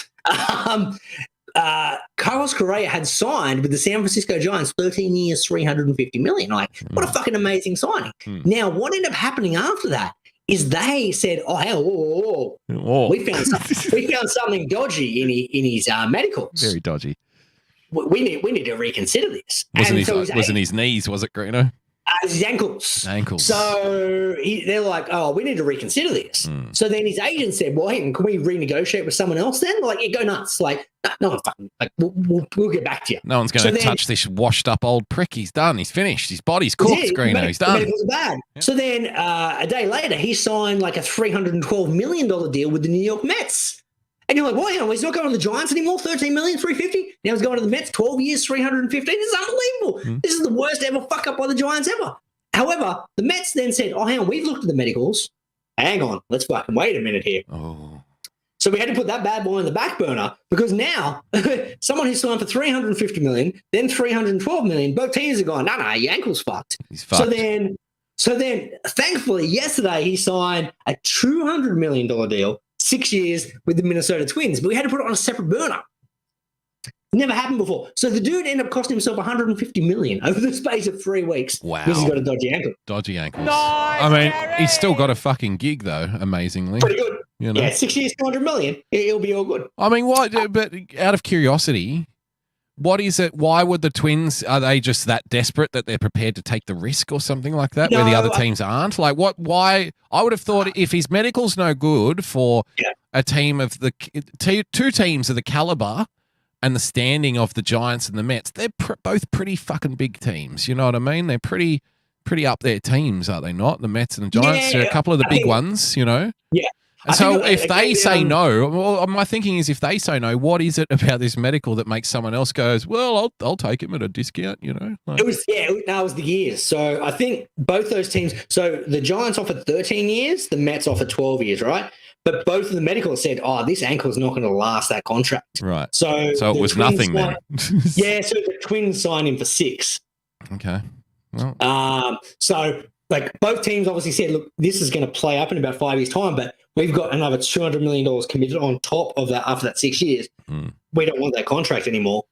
Carlos Correa had signed with the San Francisco Giants 13 years, $350 million. Like, what a fucking amazing signing. Now, what ended up happening after that is they said, "Oh hell, whoa. Oh, We found something dodgy in his medicals. very dodgy. We need to reconsider this." Wasn't And so his knees, was it, Greeno? His ankles. Ankles. So they're like, oh, we need to reconsider this. So then his agent said, well, hey, can we renegotiate with someone else then? Like, yeah, go nuts. Like, no one fucking, like, we'll get back to you. No one's going to touch this washed up old prick. He's done. He's finished. His body's cooked, Greeno. He's done. It was bad. Yeah. So then a day later, he signed like a $312 million deal with the New York Mets. And you're like, well, he's not going to the Giants anymore, $13 million, $350. Now he's going to the Mets, 12 years, $315. This is unbelievable. This is the worst ever fuck up by the Giants ever. However, the Mets then said, oh, hang on, we've looked at the medicals. Hang on, let's fucking wait a minute here. Oh. So we had to put that bad boy on the back burner because now someone who signed for $350 million, then $312 million, both teams are going, no, your ankle's fucked. He's fucked. So then, thankfully, yesterday he signed a $200 million deal, 6 years with the Minnesota Twins, but we had to put it on a separate burner. Never happened before. So the dude ended up costing himself $150 million over the space of 3 weeks. Wow. Because he's got a dodgy ankle. Dodgy ankles. I mean, he's still got a fucking gig, though, amazingly. Pretty good. You know? Yeah, 6 years, $200 million. It'll be all good. I mean, what? But out of curiosity, what is it? Why would the Twins, are they just that desperate that they're prepared to take the risk or something like that, where the other teams aren't? Like, what? Why? I would have thought if his medical's no good for a team of the two teams of the caliber and the standing of the Giants and the Mets, they're both pretty fucking big teams. You know what I mean? They're pretty up there teams, are they not? The Mets and the Giants are a couple of the big ones, you know? Yeah. So if they say no, well, my thinking is if they say no, what is it about this medical that makes someone else goes, well, I'll take him at a discount, you know? Like, it was the years. So I think both those teams, so the Giants offered 13 years, the Mets offered 12 years, right? But both of the medicals said, oh, this ankle's not going to last that contract. Right. So it was nothing then. Yeah, so the Twins signed him for 6. Okay. Well. So like both teams obviously said, look, this is going to play up in about 5 years' time, but we've got another $200 million committed on top of that after that 6 years. We don't want that contract anymore.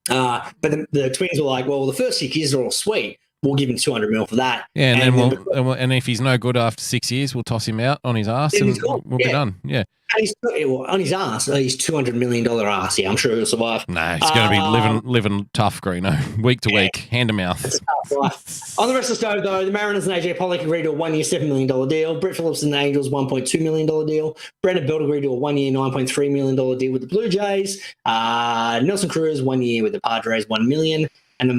But the Twins were like, well, the first 6 years are all sweet. We'll give him $200 million for that. Yeah, and if he's no good after 6 years, we'll toss him out on his ass and we'll be done. Yeah. And he's on his ass, he's $200 million ass. Yeah, I'm sure he'll survive. No, he's going to be living tough, Greeno, week to week, hand to mouth. On the rest of the stove, though, the Mariners and AJ Pollock agreed to a 1 year, $7 million deal. Brett Phillips and the Angels, $1.2 million deal. Brandon Belt agreed to a 1 year, $9.3 million deal with the Blue Jays. Nelson Cruz, 1 year with the Padres, $1 million. And the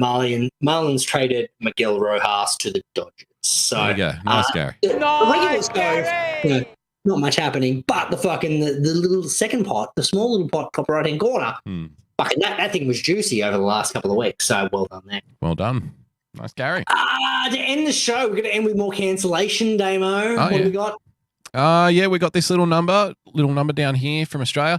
Marlins traded Miguel Rojas to the Dodgers. So there you go. Nice, Gary. The regular stove, not much happening, but the little second pot, the small little pot, top right hand corner, fucking that thing was juicy over the last couple of weeks. So well done there. Well done. Nice, Gary. To end the show, we're going to end with more cancellation, Damo. What do we got? Yeah, we got this little number down here from Australia.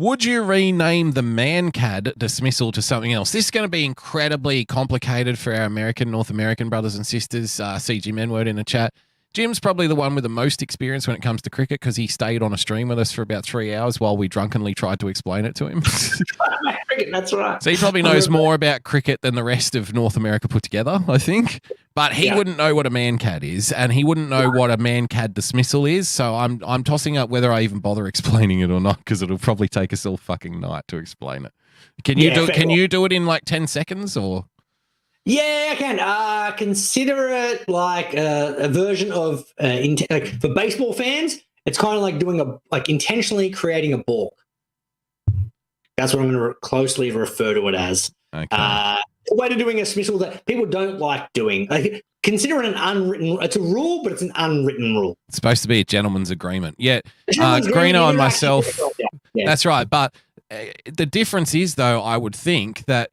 Would you rename the man-cad dismissal to something else? This is going to be incredibly complicated for our North American brothers and sisters. CG Menword in the chat. Jim's probably the one with the most experience when it comes to cricket because he stayed on a stream with us for about 3 hours while we drunkenly tried to explain it to him. That's right. So he probably knows more about cricket than the rest of North America put together, I think. But he wouldn't know what a man-cad is, and he wouldn't know what a man-cad dismissal is. So I'm tossing up whether I even bother explaining it or not because it'll probably take us all fucking night to explain it. Can you do it in like 10 seconds or? Yeah, I can. Consider it like a version of for baseball fans. It's kind of like doing intentionally creating a balk. That's what I'm going to closely refer to it as. Okay. A way to doing a dismissal that people don't like doing. Like, consider it an unwritten. It's a rule, but it's an unwritten rule. It's supposed to be a gentleman's agreement. Yeah, Greeno and myself. Yeah. That's right. But the difference is, though, I would think that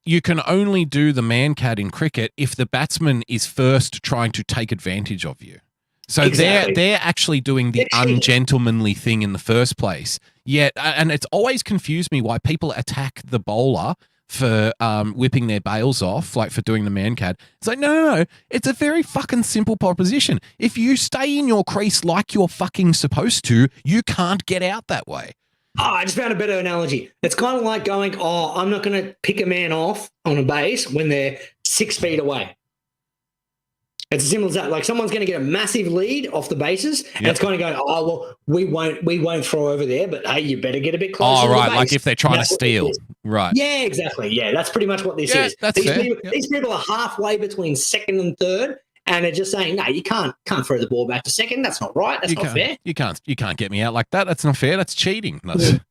you can only do the man-cad in cricket if the batsman is first trying to take advantage of you. So they're actually doing the ungentlemanly thing in the first place. Yet, and it's always confused me why people attack the bowler for whipping their bails off, like for doing the man-cad. It's like, no. It's a very fucking simple proposition. If you stay in your crease like you're fucking supposed to, you can't get out that way. Oh, I just found a better analogy. It's kind of like going, I'm not going to pick a man off on a base when they're 6 feet away. It's as simple as that. Like someone's going to get a massive lead off the bases, and it's kind of going, oh well, we won't throw over there, but hey, you better get a bit closer. Oh, to right, the base. like if they're trying to steal, right? Yeah, exactly. Yeah, that's pretty much what this is. That's fair. These people are halfway between second and third, and they're just saying, no, you can't throw the ball back to second. That's not right. That's not fair. You can't get me out like that. That's not fair. That's cheating.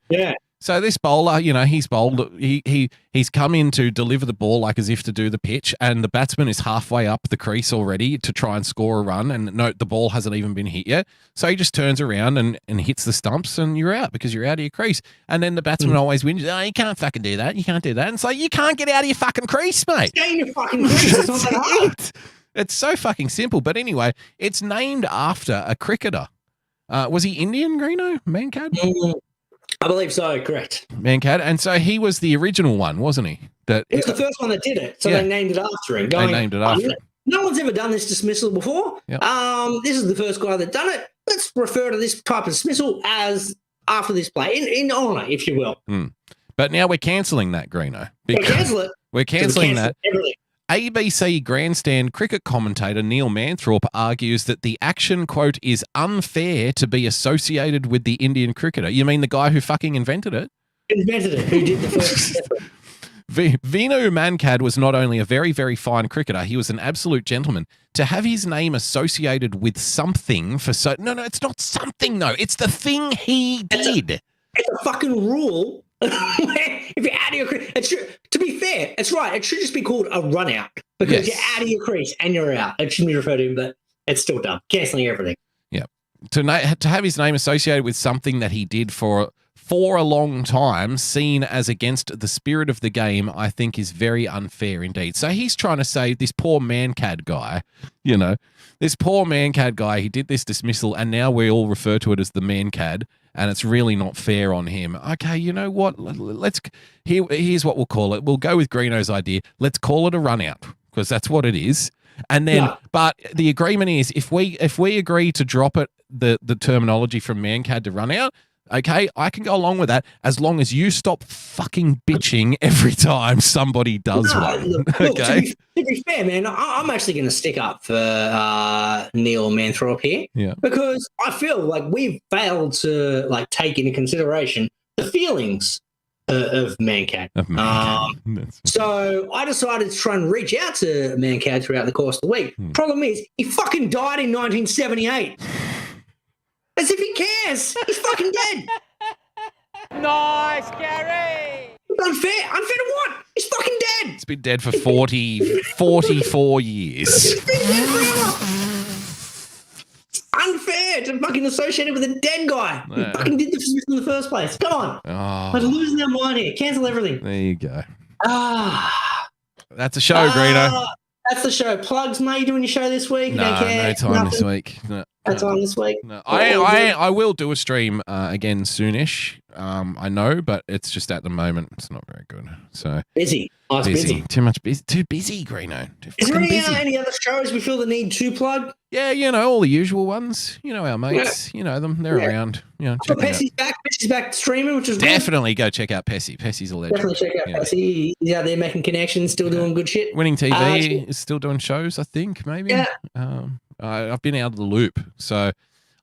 Yeah. So this bowler, he's bowled. He's come in to deliver the ball like as if to do the pitch, and the batsman is halfway up the crease already to try and score a run. And note the ball hasn't even been hit yet. So he just turns around and hits the stumps, and you're out because you're out of your crease. And then the batsman always wins. Oh, you can't fucking do that. You can't do that. And it's like, you can't get out of your fucking crease, mate. Stay in your fucking crease. It's not that hard. It's so fucking simple. But anyway, it's named after a cricketer. Was he Indian, Greeno? Mankad? I believe so, correct. Mankad. And so he was the original one, wasn't he? It's the first one that did it, so they named it after him. They named it after him. No one's ever done this dismissal before. Yep. This is the first guy that done it. Let's refer to this type of dismissal as after this play, in honour, if you will. But now we're cancelling that, Greeno. We're cancelling that. Everything. ABC grandstand cricket commentator Neil Manthorpe argues that the action, quote, is unfair to be associated with the Indian cricketer. You mean the guy who fucking invented it? Who did the first Greeno Mankad was not only a very, very fine cricketer, he was an absolute gentleman. To have his name associated with something No, it's not something, though. It's the thing he did. It's a fucking rule. If you're out of your crease, to be fair, it's right. It should just be called a run out because you're out of your crease and you're out. It shouldn't be referred to him, but it's still dumb. Cancelling everything. Yeah. To have his name associated with something that he did for a long time, seen as against the spirit of the game, I think is very unfair indeed. So he's trying to say this poor Mankad guy, he did this dismissal, and now we all refer to it as the Mankad. And it's really not fair on him. Okay, you know what? Here's what we'll call it. We'll go with Greeno's idea. Let's call it a run out because that's what it is. And then, but the agreement is if we agree to drop it, the terminology from Mankad to run out, okay, I can go along with that as long as you stop fucking bitching every time somebody does one. Look, okay. To be fair, man, I'm actually going to stick up for Neil Manthorpe here. Yeah. Because I feel like we've failed to take into consideration the feelings of Mankad. So I decided to try and reach out to Mankad throughout the course of the week. Problem is, he fucking died in 1978. As if he cares. He's fucking dead. Nice, Gary. Unfair. Unfair to what? He's fucking dead. It's been dead for 44 years. It's been dead forever. Unfair to fucking associate it with a dead guy who fucking did this in the first place. Come on. Oh. I'm losing their mind here. Cancel everything. There you go. That's a show, Greeno. That's the show. Plugs, mate. You doing your show this week? You don't care? No time this week. No time this week. No. I will do a stream again soonish. I know, but it's just at the moment it's not very good. So busy. Busy. Too much busy. Too busy, Greeno. Is there any other shows we feel the need to plug? Yeah, all the usual ones. Our mates. You know them. They're around. Check Pessy's back. Pessy's back streaming, which is definitely go check out Pessy. Pessy's a legend. Definitely check out Pessy. He's out there making connections, still doing good shit. Winning TV is still doing shows, I think, maybe. Yeah. I've been out of the loop, so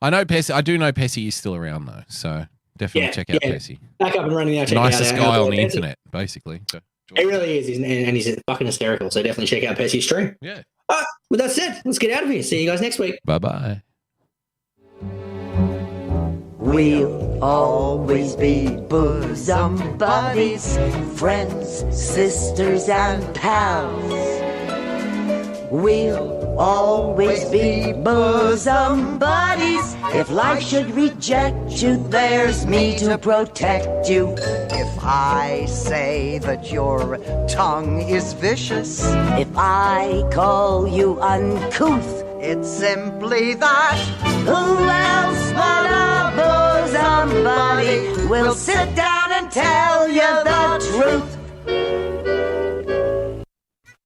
I know Pessy. I do know Pessy is still around though, so definitely check out Pessy. Back up and running now. Nicest guy on the internet, basically. So, he really is, and he's fucking hysterical. So definitely check out Pessy's stream. Yeah. With that said, let's get out of here. See you guys next week. Bye-bye. We'll always be bosom buddies, friends, sisters, and pals. We'll always be bosom buddies. If life should reject you, there's me to protect you. If I say that your tongue is vicious, if I call you uncouth, it's simply that. Who else but a bosom buddy will sit down and tell you that